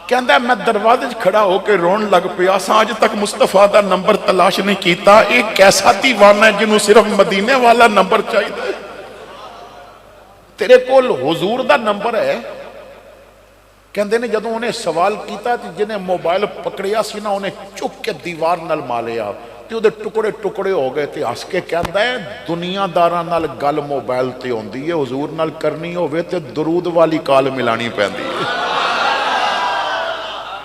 کہندا ہے میں دروازے کھڑا ہو کے رون لگ پیا سا، آج تک مصطفیٰ دا نمبر تلاش نہیں کیتا، ایک کیسا دیوانہ ہے جنہوں صرف مدینے والا نمبر چاہیے، تیرے کول حضور دا نمبر ہے؟ کہندے نے جدوں انہیں سوال کیتا جنہیں موبائل پکڑیا سی نا انہیں چک کے دیوار نال مالیا، ਤੇ ਉਹਦੇ ਟੁਕੜੇ ਟੁਕੜੇ ਹੋ ਗਏ ਤੇ ਹੱਸ ਕੇ ਕਹਿੰਦਾ ਹੈ ਦੁਨੀਆਦਾਰਾਂ ਨਾਲ ਗੱਲ ਮੋਬਾਈਲ ਤੇ ਹੁੰਦੀ ਹੈ, ਹਜ਼ੂਰ ਨਾਲ ਕਰਨੀ ਹੋਵੇ ਤੇ ਦਰੂਦ ਵਾਲੀ ਕਾਲ ਮਿਲਾਣੀ ਪੈਂਦੀ ਹੈ।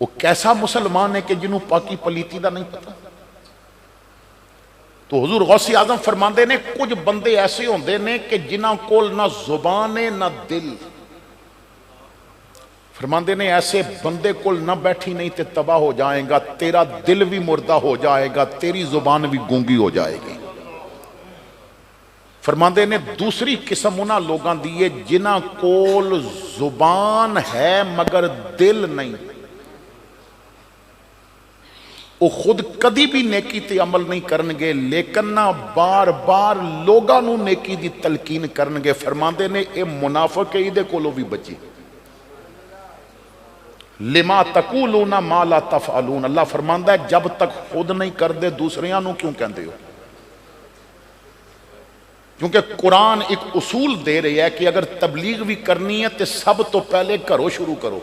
وہ کیسا مسلمان ہے کہ جنہوں پاکی پلیتی دا نہیں پتا؟ تو حضور غوث اعظم فرماندے نے کچھ بندے ایسے ہوندے نے کہ جنہاں کول نہ زبان ہے نہ دل. فرماندے نے ایسے بندے کول نہ بیٹھی نہیں تے تباہ ہو جائے گا، تیرا دل بھی مردہ ہو جائے گا، تیری زبان بھی گونگی ہو جائے گی. فرماندے نے دوسری قسم انہاں لوگاں دیئے جنہاں کول زبان ہے مگر دل نہیں. وہ خود کدی بھی نیکی تے عمل نہیں کرنگے لیکن نہ بار بار لوگاں نو نیکی دی تلقین کرنگے. فرماندے نے اے منافق ہے، دے کولو بھی بچی. لما تقولون ما لا تفعلون. اللہ فرماندہ ہے جب تک خود نہیں کر دے دوسریاں نو کیوں کہندے ہو؟ کیونکہ قرآن ایک اصول دے رہی ہے کہ اگر تبلیغ بھی کرنی ہے تو سب تو پہلے کرو شروع کرو.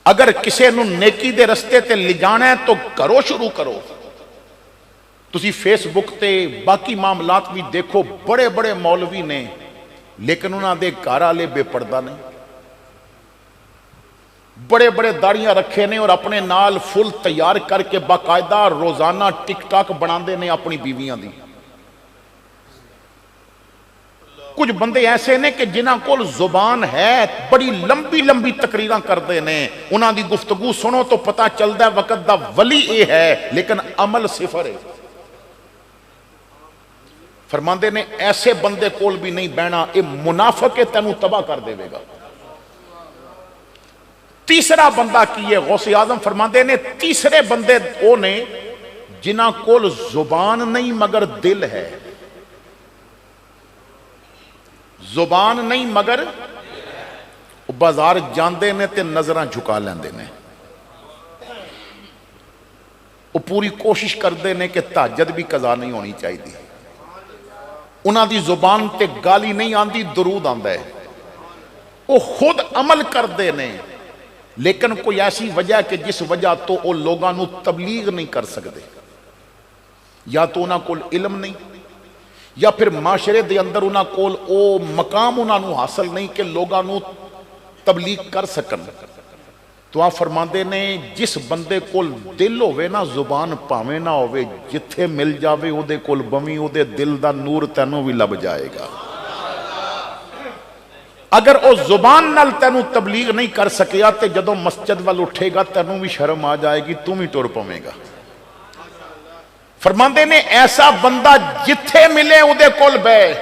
اگر کسے نو نیکی دے رستے تے لے جانا ہے تو کرو شروع کرو. تسی فیس بک تے باقی معاملات بھی دیکھو، بڑے بڑے مولوی نے لیکن انہاں دے گھر والے بے پردہ نہیں، بڑے بڑے داڑیاں رکھے نے اور اپنے نال فل تیار کر کے باقاعدہ روزانہ ٹک ٹاک بناندے نے اپنی بیویاں دی. کچھ بندے ایسے نے کہ جنہاں کول زبان ہے بڑی لمبی لمبی تقریراں کردے نے، انہاں دی گفتگو سنو تو پتہ چلدا ہے وقت دا ولی اے ہے لیکن عمل صفر ہے. فرماندے نے ایسے بندے کول بھی نہیں بہنا، اے منافق تینوں تباہ کر دے گا. تیسرا بندہ کی ہے غوث اعظم فرماندے نے تیسرے بندے وہ نے جنہاں کول زبان نہیں مگر دل ہے. زبان نہیں مگر بازار جاندے نے تے نظراں جھکا لیندے نے. وہ پوری کوشش کردے نے کہ تہجد بھی قضا نہیں ہونی چاہیے. انہاں دی زبان تے گالی نہیں آندی، درود آندا ہے. وہ خود عمل کردے نے لیکن کوئی ایسی وجہ کہ جس وجہ تو وہ لوگاں نو تبلیغ نہیں کر سکتے. یا تو انہاں کول علم نہیں یا پھر معاشرے دے اندر انہاں کول او مقام انہاں نو حاصل نہیں کہ لوگاں نو تبلیغ کر سکن. تو آپ فرماندے نے جس بندے کول دل ہوئے نا زبان پاویں نہ ہوئے، جتھے مل جاوے او دے کول بمی او دے دل دا نور تینوں بھی لب جائے گا. اگر او زبان نال تینوں تبلیغ نہیں کر سکیا تے جدوں مسجد وال اٹھے گا تینوں بھی شرم آ جائے گی، تم ہی ٹر پویں گا. فرماندے نے ایسا بندہ جتھے ملے او دے کول بے.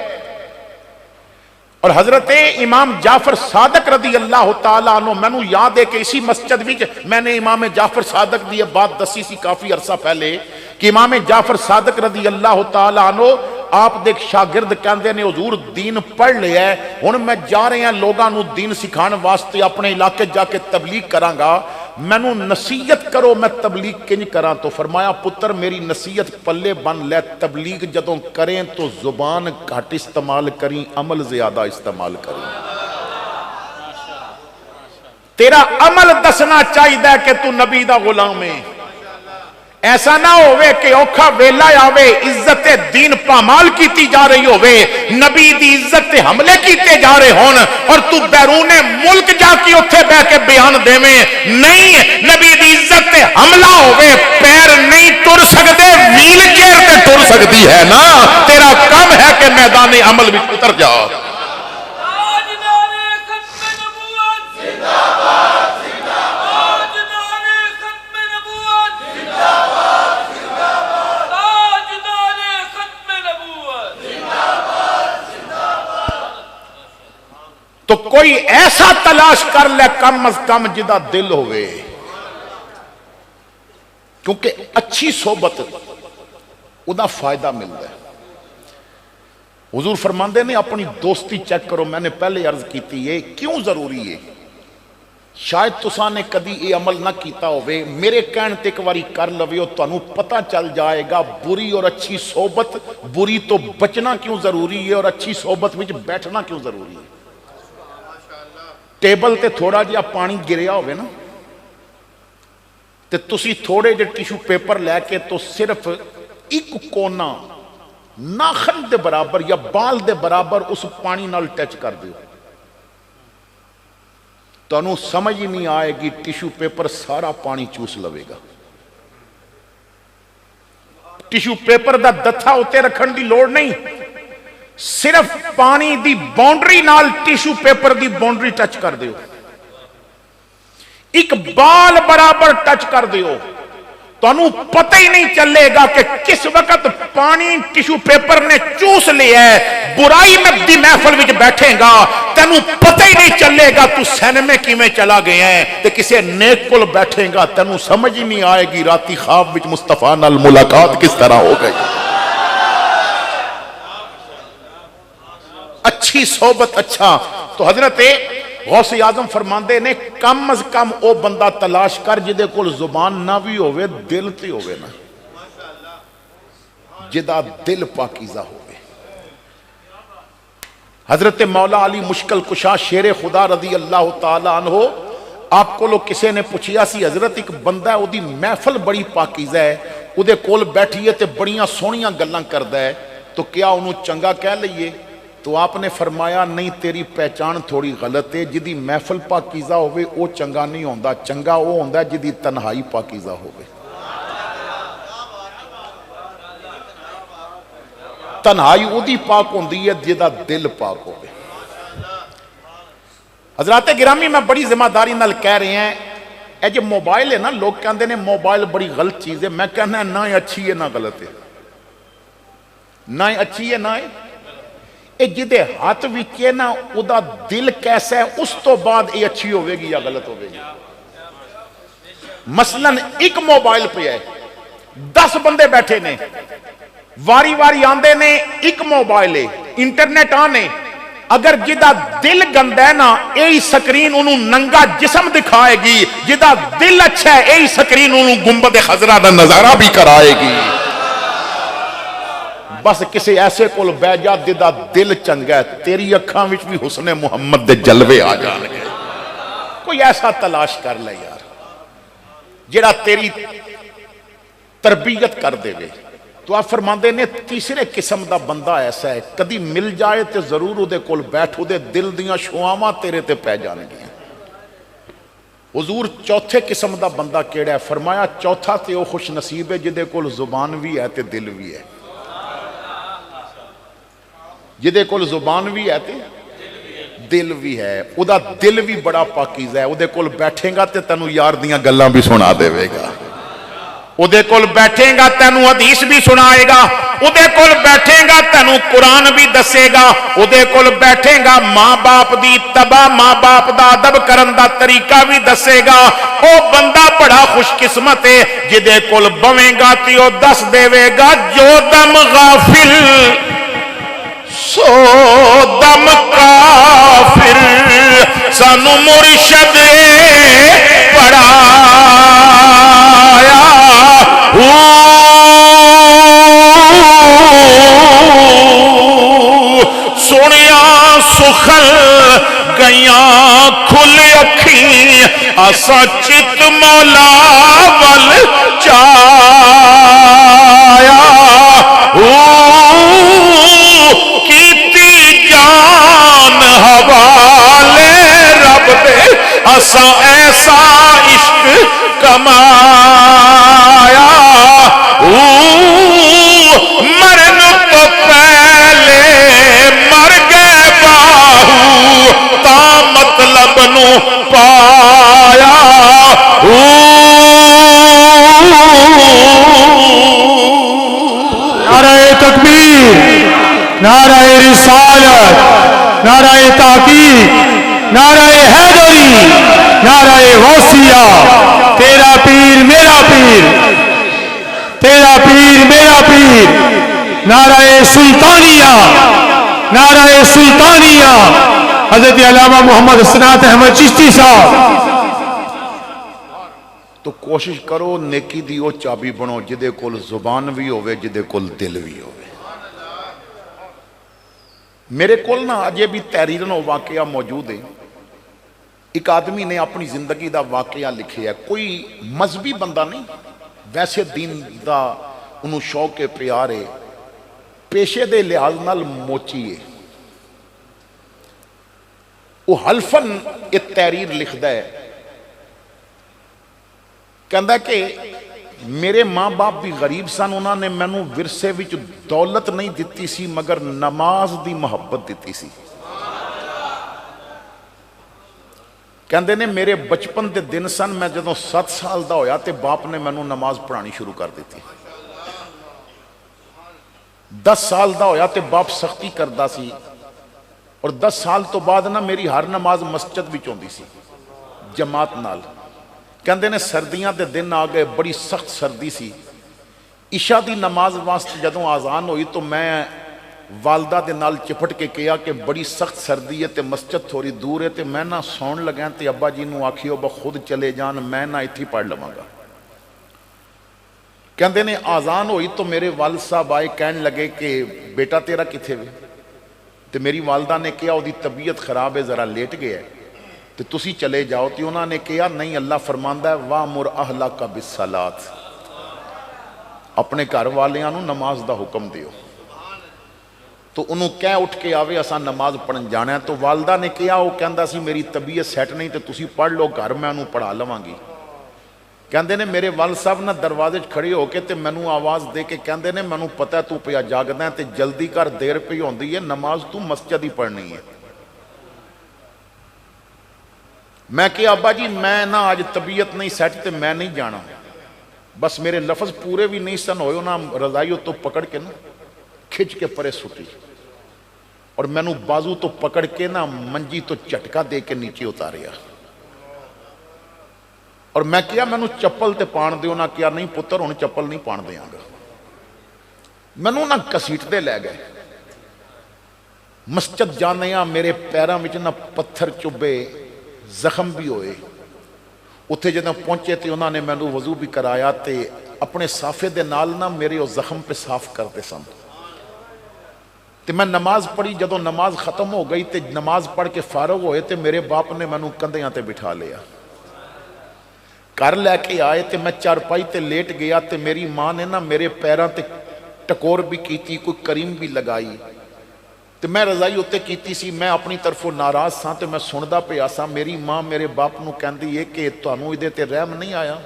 اور حضرت امام جعفر صادق رضی اللہ تعالیٰ عنہ میں نو یاد ہے کہ اسی مسجد بھی میں نے امام جعفر صادق دی بات دسی سی کافی عرصہ پہلے کہ امام جعفر صادق رضی اللہ تعالیٰ عنہ آپ دیکھ شاگرد کہندے نے حضور دین پڑھ لیا ہے، ہن میں جا رہے ہیں لوگاں نو دین سکھان واسطے اپنے علاقے جا کے تبلیغ کراں گا، میں نو نصیحت کرو میں تبلیغ کنج کراں. تو فرمایا پتر میری نصیحت پلے بن لے، تبلیغ جدوں کریں تو زبان گھٹ استعمال کریں، عمل زیادہ استعمال کریں. تیرا عمل دسنا چاہیے کہ تو نبی دا غلام ہے. ایسا نہ ہوئے کہ اوکھا ویلا آوے عزت دین پامال کیتی جا رہی ہوئے، نبی دی عزت حملے کیتے جا رہے ہون اور تو بیرون ملک جا کے اتھے بہ کے بیان دے میں نہیں. نبی دی عزت حملہ ہوئے، پیر نہیں ٹر سکتے، ویل چیئر تے ٹر سکتی ہے نا. تیرا کم ہے کہ میدان عمل بھی اتر جا. تو کوئی ایسا تلاش کر لے کم از کم جدا دل ہوئے، کیونکہ اچھی صحبت ادا فائدہ ملتا ہے. حضور فرماندے نے اپنی دوستی چیک کرو. میں نے پہلے عرض کیتی ہے کیوں ضروری ہے، شاید تساں نے کدی یہ عمل نہ کیتا ہوئے، میرے کہن تے ایک واری کر لوے ہو تانوں پتہ چل جائے گا بری اور اچھی صحبت، بری تو بچنا کیوں ضروری ہے اور اچھی صحبت وچ بیٹھنا کیوں ضروری ہے. ٹیبل تے تھوڑا جہا پانی گریا ہوئے نا تے تسی تھوڑے جے ٹیشو پیپر لے کے تو صرف ایک کونا ناخن دے برابر یا بال دے برابر اس پانی نال ٹچ کر دیو تانوں سمجھ ہی نہیں آئے گی ٹیشو پیپر سارا پانی چوس لوے گا. ٹیشو پیپر دا دتھا اتے رکھن دی لوڑ نہیں, صرف پانی دی باؤنڈری نال ٹیشو پیپر دی باؤنڈری ٹچ کر دیو, ایک بال برابر ٹچ کر دیو, تانوں پتہ ہی نہیں چلے گا کہ کس وقت پانی ٹیشو پیپر نے چوس لیا ہے. برائی میں دی محفل وچ بیٹھے گا تینوں پتہ ہی نہیں چلے گا تو سینمے کی میں چلا گیا ہے, تے کسے نیک کول بیٹھے گا تینوں سمجھ ہی نہیں آئے گی راتی خواب وچ مصطفیٰ نال ملاقات کس طرح ہو گئی. اچھی صحبت اچھا. تو حضرت غوث اعظم فرماندے نے کم از کم او بندہ تلاش کر جدے کول زبان نہ بھی ہوئے دل تے ہوئے نا, جدا دل پاکیزہ ہوئے. حضرت مولا علی مشکل کشا شیر خدا رضی اللہ تعالی عنہ آپ کو لوگ کسے نے پوچھیا سی حضرت ایک بندہ ہے او دی محفل بڑی پاکیزہ ہے, او دے کول بیٹھیے تے بڑیاں سونیاں گلاں کردہ ہے, تو کیا انہوں چنگا کہہ لئیے؟ تو آپ نے فرمایا نہیں, تیری پہچان تھوڑی غلط ہے. جدی محفل پاکیزہ ہوئے او چنگا نہیں ہوندہ, چنگا او ہوندہ جدی تنہائی پاکیزہ ہوئے. تنہائی او دی پاک ہوندی ہے جدا دل پاک ہوئے. حضرات گرامی میں بڑی ذمہ داری نال کہہ رہے ہیں, اے جو موبائل ہے نا, لوگ کہندے نے موبائل بڑی غلط چیز ہے, میں کہنا ہے نہ اچھی ہے نہ غلط ہے, نہ اچھی ہے نہ اے جدے ہاتھ وچے نا او دا دل کیسا ہے اس تو بعد اے اچھی ہوئے گی یا غلط ہوئے گی. مثلاً ایک موبائل پہ ہے 10 بندے بیٹھے نے, واری واری آندے نے, ایک موبائل ہے, انٹرنیٹ آنے, اگر جدا دل گندہ ہے نا اے سکرین انہوں ننگا جسم دکھائے گی, جدا دل اچھا ہے اے سکرین انہوں گنبد خضرہ دا نظارہ بھی کرائے گی. بس کسی ایسے کول بے جا جدا دل چنگا ہے, تیری اکھاں وچ بھی حسن محمد دے جلوے آ جان گے. کوئی ایسا تلاش کر لے یار جڑا تیری تربیت کر دے گے. تو آپ فرماندے نے تیسرے قسم دا بندہ ایسا ہے, کدی مل جائے تے ضرور او دے کول بیٹھو, دے دل دیاں شواواں تیرے تے پہ جان گیا. حضور چوتھے قسم دا بندہ کیڑا ہے؟ فرمایا چوتھا تے او خوش نصیب ہے جدے کول زبان بھی ہے تے دل بھی ہے. جدے کول زبان بھی ہے تے دل بھی ہے, او دا دل بھی بڑا پاکیزہ ہے. او دے کول بیٹھیں گا تے تینوں یار دیاں گلاں بھی سنا دے گا, او دے کول بیٹھیں گا تینوں حدیث بھی سنائے گا, او دے کول بیٹھیں گا تینوں قرآن بھی دسے گا, او دے کول بیٹھیں گا ماں باپ دی تباہ ماں باپ دا ادب کرن دا طریقہ بھی دسے گا. او بندہ بڑا خوش قسمت ہے جدے کول بویں گا تے او دس دے گا جو دم غافل سو دم کافر, سانو مرشد پڑھایا, سنیا سخل گیاں کھل اکھیں, اسا چت مولا ول چایا, کیتی جان حوالے رب دے, اسا ایسا عشق کمایا, مرن تو پہلے مر گئے باہو, تا مطلب نو پایا. نعرہ تکبیر, نعرہ رسالت, نعرہ تحقیق, نعرہ حیدری, نعرہ غوثیہ. تیرا پیر میرا پیر, تیرا پیر میرا پیر. نعرہ سلطانیہ, نعرہ سلطانیہ. حضرت علامہ محمد حسنات احمد چشتی صاحب. تو کوشش کرو نیکی دی او چابی بنو جدے کول زبان بھی ہوئے جدے کول دل بھی ہوئے. میرے کول نا اجے بھی تحریرن و واقعہ موجود ہے. ایک آدمی نے اپنی زندگی دا واقعہ لکھے ہے, کوئی مذہبی بندہ نہیں, ویسے دین دا انہوں شوق پیارے, پیشے دے لحاظ نال موچی ہے. وہ حلفن ایک تحریر لکھدا ہے، کہندا کہ میرے ماں باپ بھی غریب سن، انہوں نے مینوں ورثے وچ دولت نہیں دتی سی مگر نماز دی محبت دتی سی۔ کہندے نے میرے بچپن دے دن سن، میں جدوں 7 سال دا ہویا تے باپ نے مینوں نماز پڑھانی شروع کر دیتی۔ 10 سال دا ہویا تے باپ سختی کردا سی، اور 10 سال تو بعد نا میری ہر نماز مسجد وچ ہوندی سی جماعت نال۔ کہندے نے سردیاں دے دن آ گئے، بڑی سخت سردی سی، عشاء دی نماز واسطے جدوں آزان ہوئی تو میں والدہ دے نال چپٹ کے کہا کہ بڑی سخت سردی ہے تے مسجد تھوڑی دور ہے تے میں نہ سون لگا تے ابا جی نو آکھیو با خود چلے جان، میں نہ ایتھی پڑھ لواں گا۔ کہندے نے آزان ہوئی تو میرے والد صاحب آئے، کہنے لگے کہ بیٹا تیرا کتھے وے؟ تے میری والدہ نے کہا وہ دی طبیعت خراب ہے، ذرا لیٹ گیا ہے تے تسی چلے جاؤ۔ تے انہوں نے کہا نہیں، اللہ فرماندا ہے وَأْمُرْ أَهْلَكَ بِالصَّلَاةِ، اپنے گھر والیاں نو نماز دا حکم دیو۔ تو انہوں کہہ اٹھ کے آوے اساں نماز پڑھن جانا ہے۔ تو والدہ نے کہا، وہ کہندا سی میری طبیعت سیٹ نہیں تے تسی پڑھ لو، گھر میں انہوں پڑھا لواں گی۔ کہندے نے میرے والد صاحب نہ دروازے کھڑے ہو کے تے مینوں آواز دے کے کہندے نے مینوں پتہ ہے تو پیا جاگدا ہے تے جلدی کر، دیر پئی ہوندی ہے، نماز تو مسجد ہی پڑھنی ہے۔ میں کہ ابا جی میں نہ آج طبیعت نہیں سیٹ تے میں نہیں جانا۔ بس میرے لفظ پورے بھی نہیں سن ہوئے، انہاں رضائیوں تو پکڑ کے نا کھچ کے پرے سٹی، اور مینوں بازو تو پکڑ کے نا منجی تو جھٹکا دے کے نیچے اتاریا۔ اور میں کیا مینوں چپل تے پان دیو؟ نہ کیا نہیں پتر ہن چپل نہیں پان دیاں گا۔ مینوں نہ کسیٹ دے لے گئے، مسجد جانے ہاں میرے پیراں وچ نہ پتھر چبے، زخم بھی ہوئے۔ اتھے جدوں پہنچے تے انہوں نے مینوں وضو بھی کرایا تے اپنے صافے دے نال نہ میرے وہ زخم پہ صاف کرتے سن۔ تے میں نماز پڑھی، جدوں نماز ختم ہو گئی تے نماز پڑھ کے فارغ ہوئے تے میرے باپ نے مینوں کندھیاں تے بٹھا لیا، گھر لے کے آئے تے میں چارپائی تے لیٹ گیا تے میری ماں نے نا میرے پیراں تے ٹکور بھی کیتی، کوئی کریم بھی لگائی تے میں رضائی اتے کیتی سی۔ میں اپنی طرفوں ناراض سا تے میں سندا پیا سا، میری ماں میرے باپ نو کہندی ہے کہ تانوں ایدے تے رحم نہیں آیا،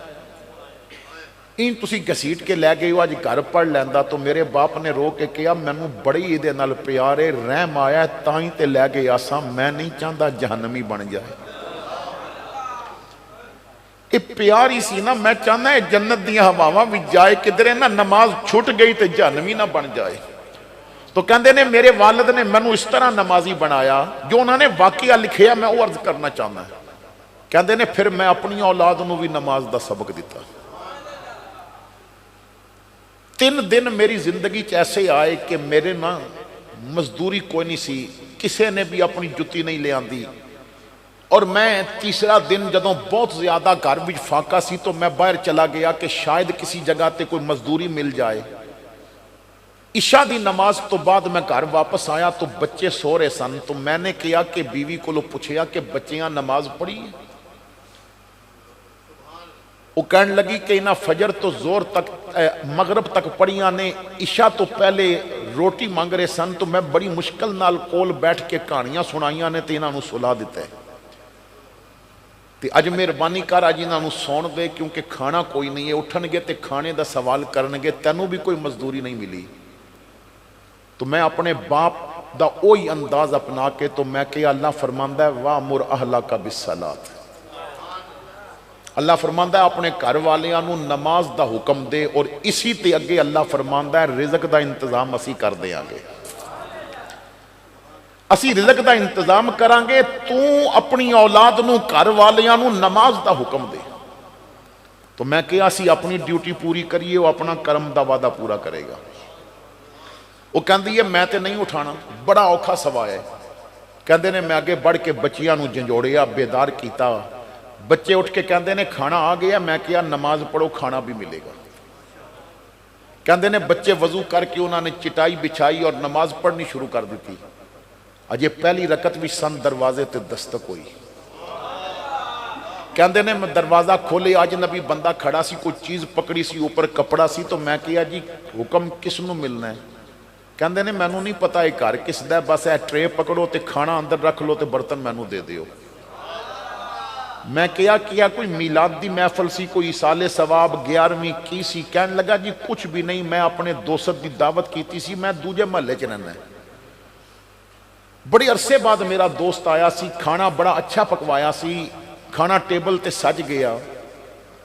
این تسی گھسیٹ کے لے گئے ہو، اج گھر پڑھ لیندا۔ تو میرے باپ نے رو کے کہا مینوں بڑی ایدے نال پیار ہے، رحم آیا ہے تاں ہی تے لے گئے آساں، میں نہیں چاہندا جہنمی بن جائے۔ یہ پیار ہی سی نا، میں چاہنا ہے جنت دیاں ہواواں بھی جائے، کدھرے نا نماز چھٹ گئی تے جہنمی نہ بن جائے۔ تو کہندے نے میرے والد نے مینوں اس طرح نمازی بنایا، جو انہوں نے واقعہ لکھیا میں وہ عرض کرنا چاہنا ہے۔ کہندے نے پھر میں اپنی اولاد نو بھی نماز دا سبق دیتا۔ 3 دن میری زندگی ایسے آئے کہ میرے نا مزدوری کوئی نہیں سی، کسے نے بھی اپنی جتی نہیں لے آندی، اور میں تیسرا دن جدوں بہت زیادہ گھر وچ فاقہ سی تو میں باہر چلا گیا کہ شاید کسی جگہ تے کوئی مزدوری مل جائے۔ عشاء دی نماز تو بعد میں گھر واپس آیا تو بچے سو رہے سن، تو میں نے کیا کہ بیوی کو پوچھیا کہ بچیاں نماز پڑھی؟ وہ کہنے لگی کہ انہاں فجر تو زور تک مغرب تک پڑھیاں نے، عشاء تو پہلے روٹی مانگ رہے سن، تو میں بڑی مشکل نال کول بیٹھ کے کہانیاں سنائیاں نے تے انہاں نو سلا دیتا ہے تے اج مہربانی کر اج انہاں نو سون دے، کیونکہ کھانا کوئی نہیں ہے، اٹھن گے تے کھانے دا سوال کرن گے، تینوں بھی کوئی مزدوری نہیں ملی۔ تو میں اپنے باپ دا اوہی انداز اپنا کے تو میں کہ اللہ فرماندا ہے وَأْمُرْ أَهْلَكَ بِالصَّلَاةِ، اللہ فرماندا ہے اپنے گھر والیاں نو نماز دا حکم دے، اور اسی تے اگے اللہ فرماندا ہے رزق دا انتظام اسی کر دیاں گے، اسی رزق دا انتظام کران گے، تو اپنی اولاد نو گھر والیاں نو نماز دا حکم دے۔ تو میں کہ اسی اپنی ڈیوٹی پوری کریے، وہ اپنا کرم دا وعدہ پورا کرے گا۔ وہ کہندی ہے میں تے نہیں اٹھانا، بڑا اوکھا سوا ہے۔ کہندے نے میں آگے بڑھ کے بچیاں نو جنجوڑیا، بیدار کیتا، بچے اٹھ کے کہندے نے کھانا آ گیا، میں کیا نماز پڑھو کھانا بھی ملے گا۔ کہندے نے بچے وضو کر کے انہوں نے چٹائی بچھائی اور نماز پڑھنی شروع کر دی تھی۔ اجے پہلی رکعت بھی سن دروازے تے دستک ہوئی۔ کہندے نے میں دروازہ کھولے، آج نبی بندہ کھڑا سی، کوئی چیز پکڑی سی، اوپر کپڑا سی، تو میں کیا جی حکم کس نو ملنا ہے؟ ਕਹਿੰਦੇ ਨੇ ਮੈਨੂੰ ਨਹੀਂ ਪਤਾ ਇਹ ਘਰ ਕਿਸ ਦਾ, ਬਸ ਇਹ ਟਰੇ ਪਕੜੋ ਤੇ ਖਾਣਾ ਅੰਦਰ ਰੱਖ ਲਓ ਤੇ ਬਰਤਨ ਮੈਨੂੰ ਦੇ ਦਿਓ। ਮੈਂ ਕਿਹਾ ਕੋਈ ਮੀਲਾਦ ਦੀ ਮਹਿਫਲ ਸੀ, ਕੋਈ ਇਸਾਲੇ ਸਵਾਬ 11ਵੀਂ ਕੀ ਸੀ? ਕਹਿਣ ਲੱਗਾ ਜੀ ਕੁਛ ਵੀ ਨਹੀਂ, ਮੈਂ ਆਪਣੇ ਦੋਸਤ ਦੀ ਦਾਵਤ ਕੀਤੀ ਸੀ, ਮੈਂ ਦੂਜੇ ਮਹੱਲੇ 'ਚ ਰਹਿੰਦਾ। ਬੜੇ ਅਰਸੇ ਬਾਅਦ ਮੇਰਾ ਦੋਸਤ ਆਇਆ ਸੀ, ਖਾਣਾ ਬੜਾ ਅੱਛਾ ਪਕਵਾਇਆ ਸੀ, ਖਾਣਾ ਟੇਬਲ ਤੇ ਸਜ ਗਿਆ।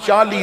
40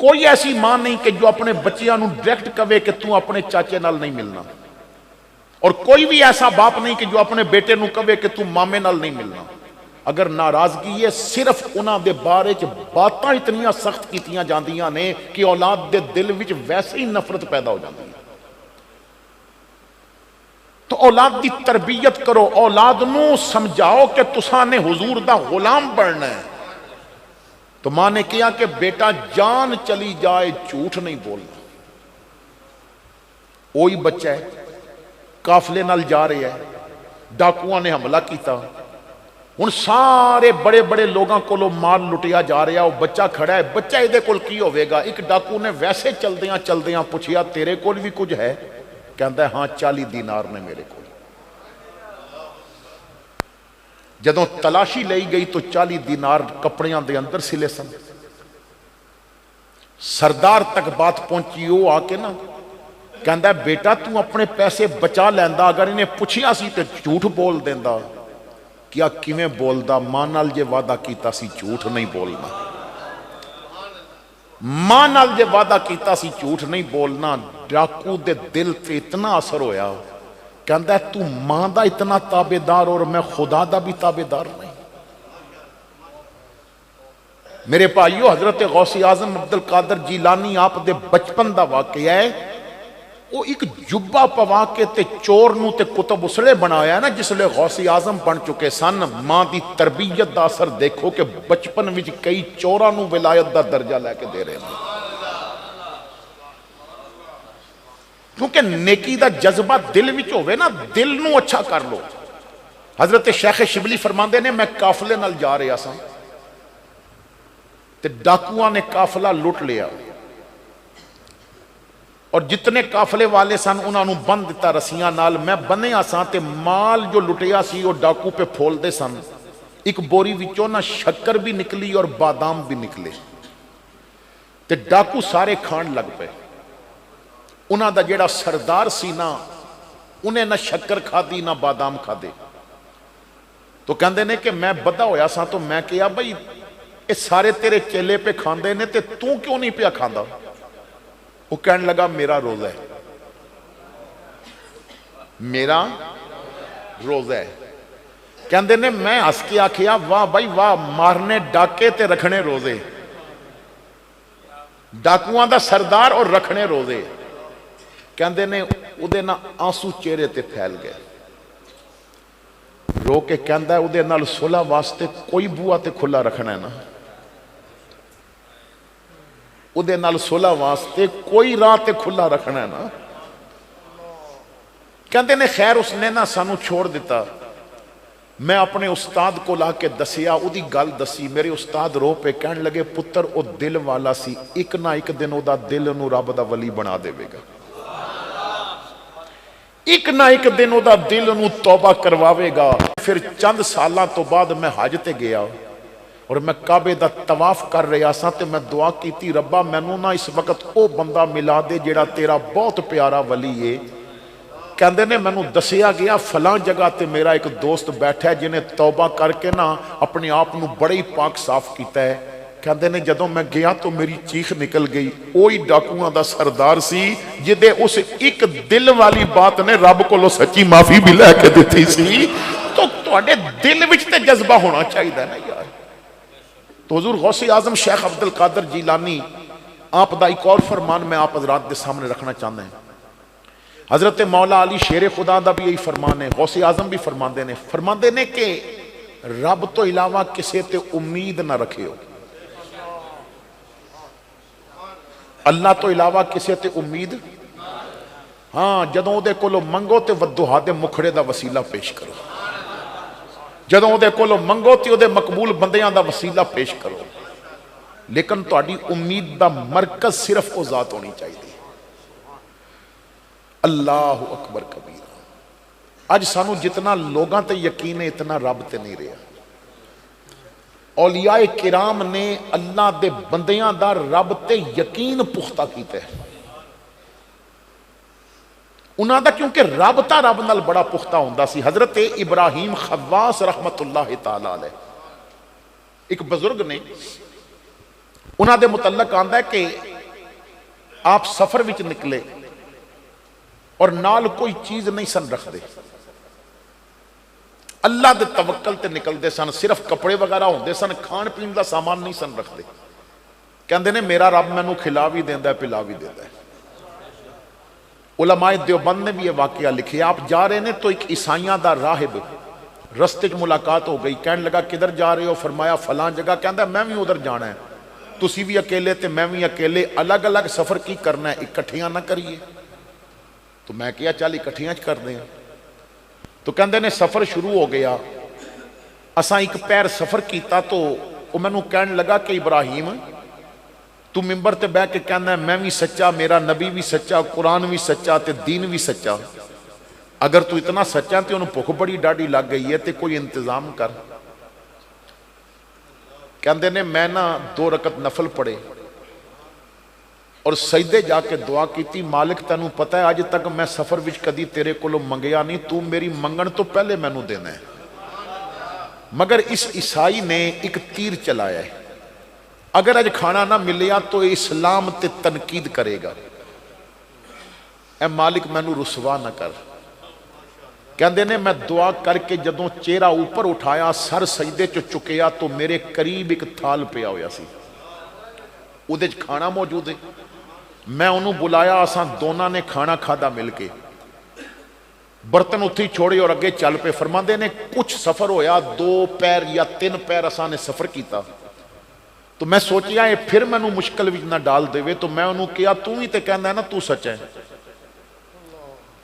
کوئی ایسی ماں نہیں کہ جو اپنے بچیاں نو ڈائریکٹ کہے کہ تو اپنے چاچے نال نہیں ملنا، اور کوئی بھی ایسا باپ نہیں کہ جو اپنے بیٹے نو کہے کہ تو مامے نال نہیں ملنا۔ اگر ناراضگی ہے صرف انہاں دے بارے چ باتاں اتنیاں سخت کیتیاں جاندیاں نے کہ اولاد دے دل وچ ویسے ہی نفرت پیدا ہو جاندی ہے۔ تو اولاد دی تربیت کرو، اولاد نو سمجھاؤ کہ تساں نے حضور دا غلام بننا ہے۔ تو ماں نے کیا کہ بیٹا جان چلی جائے جھوٹ نہیں بولنا۔ وہی بچہ ہے قافلے نال جا رہے ہے، ڈاکوؤں نے حملہ کیتا، ہن سارے بڑے بڑے لوگاں کولو مال لٹیا جا رہا، وہ بچہ کھڑا ہے، بچہ ادھے کول کی ہوئے گا؟ ایک ڈاکو نے ویسے چلدیاں چلدیاں پوچھیا تیرے کول بھی کچھ ہے؟ کہندا ہے ہاں 40 دینار نے میرے کول۔ جدوں تلاشی لئی گئی تو 40 دینار کپڑیاں دے اندر سلے سن۔ سردار تک بات پہنچی، وہ آ کے نا کہندا ہے بیٹا تو اپنے پیسے بچا لیندا، اگر انہیں پوچھیا سی تے جھوٹ بول دیندا۔ کیا کیویں بولدا؟ ماں نال جے وعدہ کیتا سی جھوٹ نہیں بولنا، ماں نال جے وعدہ کیتا سی جھوٹ نہیں بولنا۔ ڈاکو دے دل تے اتنا اثر ہویا، کہندا ہے تو ماں دا اتنا تابعدار اور میں خدا دا بھی تابعدار نہیں۔ میرے بھائیو، حضرت غوث اعظم عبد القادر جیلانی آپ دے بچپن دا واقعہ ہے۔ وہ ایک جبہ پوا کے تے چور نو تے کتب اسلے بنایا ہے نا جس لئے غوث اعظم بن چکے سن۔ ماں دی تربیت دا اثر دیکھو کہ بچپن وچ کئی چوراں نو ولایت دا درجہ لے کے دے رہے ہیں، کیونکہ نیکی دا جذبہ دل وچ ہوئے نا، دل نو اچھا کر لو۔ حضرت شیخ شبلی فرماندے نے میں قافلے نال جا رہا سا تے ڈاکوؤں نے قافلہ لٹ لیا، اور جتنے قافلے والے سن انہاں نو بند دیتا رسیاں نال۔ میں بنیا سا تے مال جو لٹیا سی وہ ڈاکو پہ پھول دے سن۔ ایک بوری وچوں نہ شکر بھی نکلی اور بادام بھی نکلے، تے ڈاکو سارے کھان لگ پے۔ انہاں دا جیڑا سردار سی نا، انہیں نہ شکر کھا دی نہ بادام کھا دے۔ تو کہندے نے کہ میں بدا ہویا سا تو میں کہا بھائی یہ سارے تیرے چیلے پہ کھاندے نے تے تو کیوں نہیں پیا کھاندا؟ وہ کہنے لگا میرا روزہ ہے، میرا روزہ ہے۔ کہندے نے میں ہس کے آکھیا واہ بھائی واہ، مارنے ڈاکے تے رکھنے روزے، ڈاکواں دا سردار اور رکھنے روزے۔ کہندے نے اودے نا آنسو چہرے تے پھیل گئے، رو کے کہندا ہے اودے نال صلح واسطے کوئی بوا تے کھلا رکھنا ہے نا، اودے نال صلح واسطے کوئی راہ تے کھلا رکھنا ہے نا۔ کہندے نے خیر اس نے نا سانو چھوڑ دیتا۔ میں اپنے استاد کو لا کے دسیا، اودی گل دسی، میرے استاد رو پہ کہن لگے پتر او دل والا سی، ایک نہ ایک دن او دا دل نو رب دا ولی بنا دے گا، ایک نہ ایک دن او دا دل نو توبہ کرواوے گا۔ پھر چند سالاں تو بعد میں حج تے گیا اور میں کعبے دا طواف کر رہا سا تے میں دعا کیتی ربا مینوں نہ اس وقت او بندہ ملا دے جیڑا تیرا بہت پیارا ولی ہے۔ کہندے نے مینوں دسیا گیا فلاں جگہ تے میرا ایک دوست بیٹھا ہے جنہیں توبہ کر کے نا اپنے آپ نو بڑے ہی پاک صاف کیتا ہے۔ کہندے نے جدوں میں گیا تو میری چیخ نکل گئی، اوہی ڈاکواں دا سردار سی جدے اس ایک دل والی بات نے رب کولوں سچی معافی بھی لے کے دتی سی۔ تو تواڈے دل وچ تے جذبہ ہونا چاہیے نا یار۔ تو حضور غوث اعظم شیخ عبد القادر جیلانی آپ دا ایک اور فرمان میں آپ حضرات دے سامنے رکھنا چاہتا ہیں۔ حضرت مولا علی شیر خدا دا بھی یہی فرمان ہے، غوث اعظم بھی فرماندے نے کہ رب تو علاوہ کسے تے امید نہ رکھے ہو، اللہ تو علاوہ کسے تے امید، ہاں جدوں دے کولو منگو تے ودھوہا دے مکھڑے دا وسیلہ پیش کرو، جدوں دے کولو منگو تے دے مقبول بندیاں دا وسیلہ پیش کرو، لیکن تہاڈی امید دا مرکز صرف او ذات ہونی چاہیے۔ اللہ اکبر کبیرہ۔ اج سانو جتنا لوگاں تے یقین ہے اتنا رب تے نہیں رہا۔ اولیاء کرام نے اللہ دے بندیاں دا رب تے یقین پختہ کیتا ہے، انہاں دا کیونکہ رب تا رب نال بڑا پختہ ہوندا سی۔ حضرت ابراہیم خواص رحمت اللہ تعالی علیہ ایک بزرگ نے، انہاں دے متعلق آندا ہے کہ آپ سفر وچ نکلے اور نال کوئی چیز نہیں سن رکھ دے، اللہ دے توکل تے نکل دے سن، صرف کپڑے وغیرہ ہوندے سن، کھان پین دا سامان نہیں سن رکھ دے، کہندے نے میرا رب مینوں کھلا بھی دیندا ہے پلا بھی دیندا ہے۔ علماء دیوبند نے بھی یہ واقعہ لکھے، آپ جا رہے نے تو ایک عیسائیاں دا راہب رستے چ ملاقات ہو گئی، کہنے لگا کدھر جا رہے ہو؟ فرمایا فلاں جگہ، کہندا میں بھی ادھر جانا ہے، تسی بھی اکیلے تے میں بھی اکیلے، الگ الگ سفر کی کرنا ہے، اکٹھیاں نہ کریے۔ تو میں کہا چل اکٹھیاں کر دیں، تو کہندے نے سفر شروع ہو گیا، اساں ایک پیر سفر کیتا تو وہ مینوں کہنے لگا کہ ابراہیم تو ممبر تے بیٹھ کے کہنا ہے میں بھی سچا، میرا نبی بھی سچا، قرآن بھی سچا تے دین بھی سچا، اگر تو اتنا سچا تے انہوں بھوک بڑی ڈاڈی لگ گئی ہے تے کوئی انتظام کر۔ کہندے نے میں نہ 2 رکعت نفل پڑھے اور سجدے جا کے دعا کیتی، مالک تینوں پتہ ہے اج تک میں سفر وچ کدی تیرے کولوں منگیا نہیں، تو میری منگن تو پہلے مینوں دینا ہے، مگر اس عیسائی نے ایک تیر چلایا ہے، اگر اج کھانا نہ ملیا تو اسلام تے تنقید کرے گا، اے مالک مینوں رسوا نہ کر۔ کہندے نے میں دعا کر کے جدوں چہرہ اوپر اٹھایا، سر سجدے چ چکیا تو میرے قریب ایک تھال پیا ہویا سی، اودے وچ کھانا موجود ہے، میں انہوں بلایا، اساں دونوں نے کھانا کھادا مل کے، برتن اتھی چھوڑے اور اگے چل پے۔ فرماندے نے کچھ سفر ہویا، 2 پیر یا 3 پیر اساں نے سفر کیتا، تو میں سوچیا ہے پھر میں انہوں مشکل وچ نہ ڈال دے وے، تو میں انہوں کیا تو ہی تے کہندا ہے نا تو سچ ہے،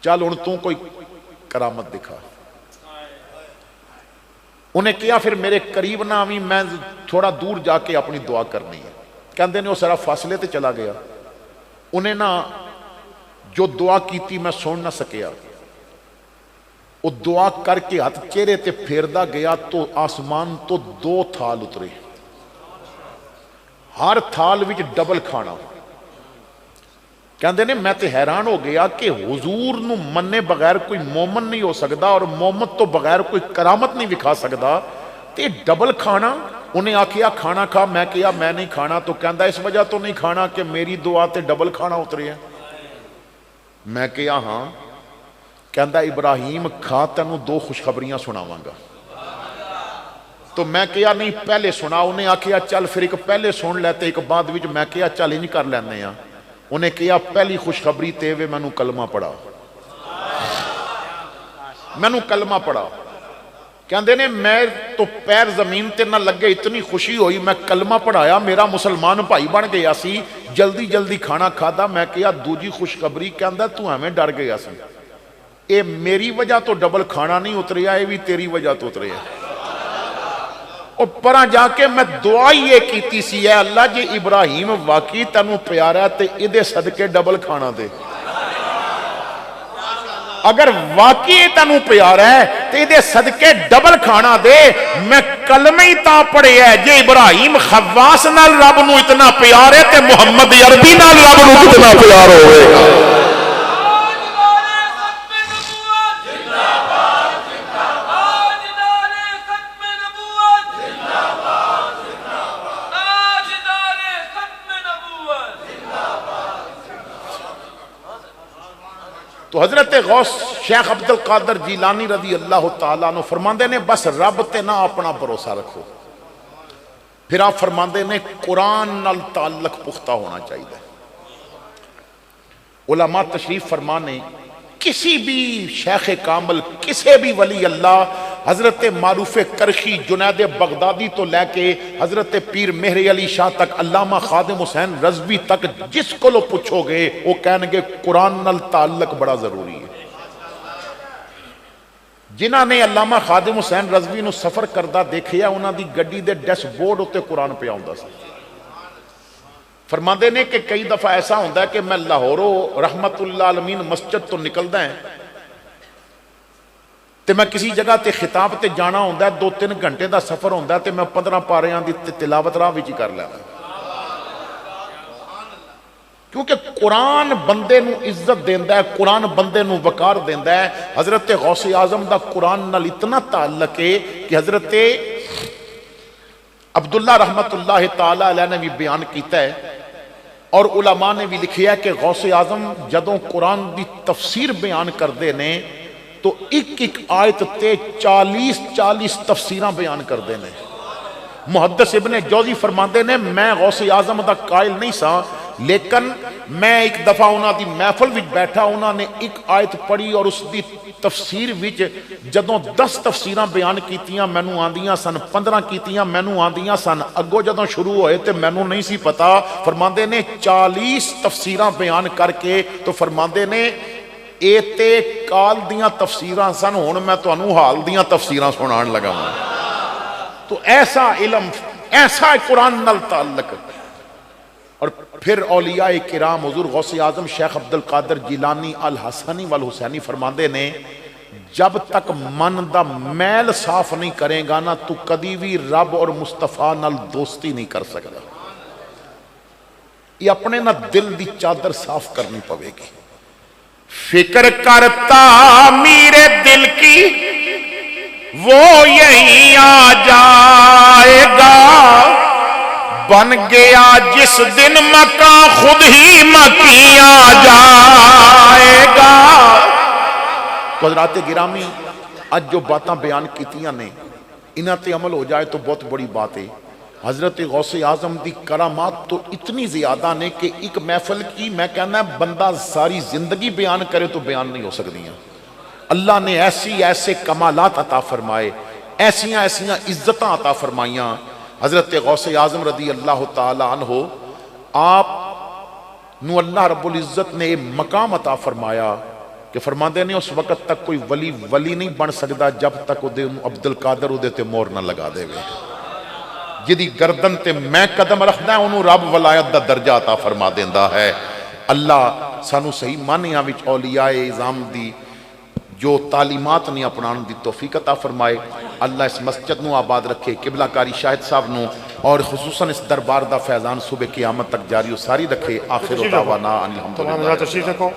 چل ہن تو کوئی کرامت دکھا۔ انہیں کیا پھر میرے قریب نہ آویں، میں تھوڑا دور جا کے اپنی دعا کرنی ہے۔ کہندے نے وہ سارا فاصلے تے چلا گیا، انہیں نہ جو دعا کیتی میں سن نہ سکیا، وہ دعا کر کے ہاتھ چہرے تے پھیردا گیا تو آسمان تو 2 تھال اترے، ہر تھال وچ ڈبل کھانا۔ کہندے نے میں تے حیران ہو گیا کہ حضور نو مننے بغیر کوئی مومن نہیں ہو سکدا، اور مومن تو بغیر کوئی کرامت نہیں دکھا سکدا، تے ڈبل کھانا۔ انہیں آکھیا کھانا کھا، میں کہا میں نہیں کھانا، تو کہندا اس وجہ تو نہیں کھانا کہ میری دعا تے ڈبل کھانا اترے ہے، میں کہا ہاں، کہندا ابراہیم کھا تینوں 2 خوشخبریاں سناواں گا، تو میں کہا نہیں پہلے سنا، انہیں آکھیا چل پھر ایک پہلے سن لیتے ایک بعد وچ، میں کہا چل انج کر لینے ہیں، انہیں کہا پہلی خوشخبری تے وے مینوں کلمہ پڑھا، مینوں کلمہ پڑھا۔ کہندے نے میں تو پیر زمین تے نہ لگے، اتنی خوشی ہوئی، میں کلمہ پڑھایا، میرا مسلمان بھائی بن گیا سی، جلدی جلدی کھانا کھادا۔ میں کہا دوجی خوشخبری، کہندا تو ہمیں ڈر گیا سی، اے میری وجہ تو ڈبل کھانا نہیں اتریا، اے بھی تیری وجہ تو اتریا۔ اور پرا جا کے میں دعا یہ کیتی سی، اے اللہ جی ابراہیم واقعی تینوں پیارا ہے تے ادھے صدقے ڈبل کھانا دے، اگر واقعی تینوں پیارا ہے تے ادھے صدقے ڈبل کھانا دے۔ میں کلمہ ہی تا پڑھے ہے جے ابراہیم خواس نال رب نو اتنا پیار ہے تے محمد عربی نال رب نو کتنا پیار ہوئے گا۔ تو حضرت غوث شیخ عبد القادر جیلانی رضی اللہ تعالیٰ عنہ فرماندے نے بس رب تے نہ اپنا بھروسہ رکھو، پھر آپ فرماندے نے قرآن نال تعلق پختہ ہونا چاہیے۔ علماء تشریف فرمانے کسی بھی شیخ کامل، کسی بھی ولی اللہ، حضرت معروف کرخی جنید بغدادی تو لے کے حضرت پیر مہر علی شاہ تک، علامہ خادم حسین رضوی تک، جس کو لو پوچھو گے وہ کہنے گے قرآن نال تعلق بڑا ضروری ہے۔ جنہاں نے علامہ خادم حسین رضوی نو سفر کردہ دیکھیا، انہاں دی گڈی دے ڈیش بورڈ ہوتے قرآن پہ آؤندہ سی۔ فرماندے نے کہ کئی دفعہ ایسا ہوندہ ہے کہ میں لاہورو رحمت اللہ عالمین مسجد تو نکلدا ہے تے میں کسی جگہ تے خطاب تے جانا ہوندہ ہے، 2-3 گھنٹے دا سفر ہوندہ ہے تے میں 15 پاریاں دی تلاوت راہ وچ کر لینا، کیونکہ قرآن بندے نو عزت دیندہ ہے، قرآن بندے نو وقار دیندہ ہے۔ حضرت غوث اعظم دا قرآن نال اتنا تعلق ہے کہ حضرت عبداللہ رحمت اللہ تعالیٰ علیہ نے بھی بیان کیتا ہے اور علماء نے بھی لکھیا ہے کہ غوث اعظم جدوں قرآن دی تفسیر بیان کردے نے تو ایک ایک آیت تے 40 تفسیراں بیان کردے نے. محدث ابن جوزی فرماندے نے میں غوث اعظم دا قائل نہیں سا، لیکن میں ایک دفعہ انہاں دی محفل وچ بیٹھا، انہاں نے ایک آیت پڑھی اور اس دی تفسیر وچ جدوں 10 تفسیراں بیان کیتیاں مینوں آندیاں سن، 15 کیتیاں مینوں آندیاں سن، اگوں جدوں شروع ہوئے تے مینوں نہیں سی پتا. فرماندے نے 40 تفسیراں بیان کر کے تو فرماندے نے اے تے کال دیاں تفسیراں سن، ہن میں تانوں حال دیاں تفسیراں سنان لگا ہوں. تو ایسا علم، ایسا قرآن نال تعلق. اور پھر اولیاء کرام حضور غوث اعظم شیخ عبد القادر جیلانی الحسنی والحسینی فرماندے نے جب تک من دا میل صاف نہیں کرے گا نا تو کدی بھی رب اور مصطفیٰ نال دوستی نہیں کر سکتا. یہ اپنے نا دل دی چادر صاف کرنی پوے گی. فکر کرتا میرے دل کی وہ یہیں آ جائے گا، بن گیا جس دن مکان خود ہی مکی آ جائے گا. تو حضرات گرامی آج جو باتاں بیان کیتیاں نے انہاں تے عمل ہو جائے تو بہت بڑی بات ہے. حضرت غوث اعظم دی کرامات تو اتنی زیادہ نے کہ ایک محفل کی میں کہنا ہے بندہ ساری زندگی بیان کرے تو بیان نہیں ہو سکتی ہیں. اللہ نے ایسے کمالات عطا فرمائے، ایسیاں عزتاں عطا فرمائیاں. حضرت غوث اعظم رضی اللہ تعالی عنہ آپ نو اللہ رب العزت نے مقام عطا فرمایا کہ فرماندے نے اس وقت تک کوئی ولی نہیں بن سکتا جب تک عبد القادر اودے تے مور نہ لگا دے وے. جدی گردن تے میں قدم رکھدا انہوں رب ولایت دا درجہ عطا فرما دیندا ہے. اللہ سانو صحیح معنیاں وچ اولیاء اعظام دی جو تعلیمات نے اپنان دی توفیق عطا فرمائے. اللہ اس مسجد نو آباد رکھے، قبلہ کاری شاہد صاحب نو اور خصوصاً اس دربار دا فیضان صبح قیامت تک جاری و ساری رکھے. آخر دعوانا الحمدللہ. تشریف رکھو.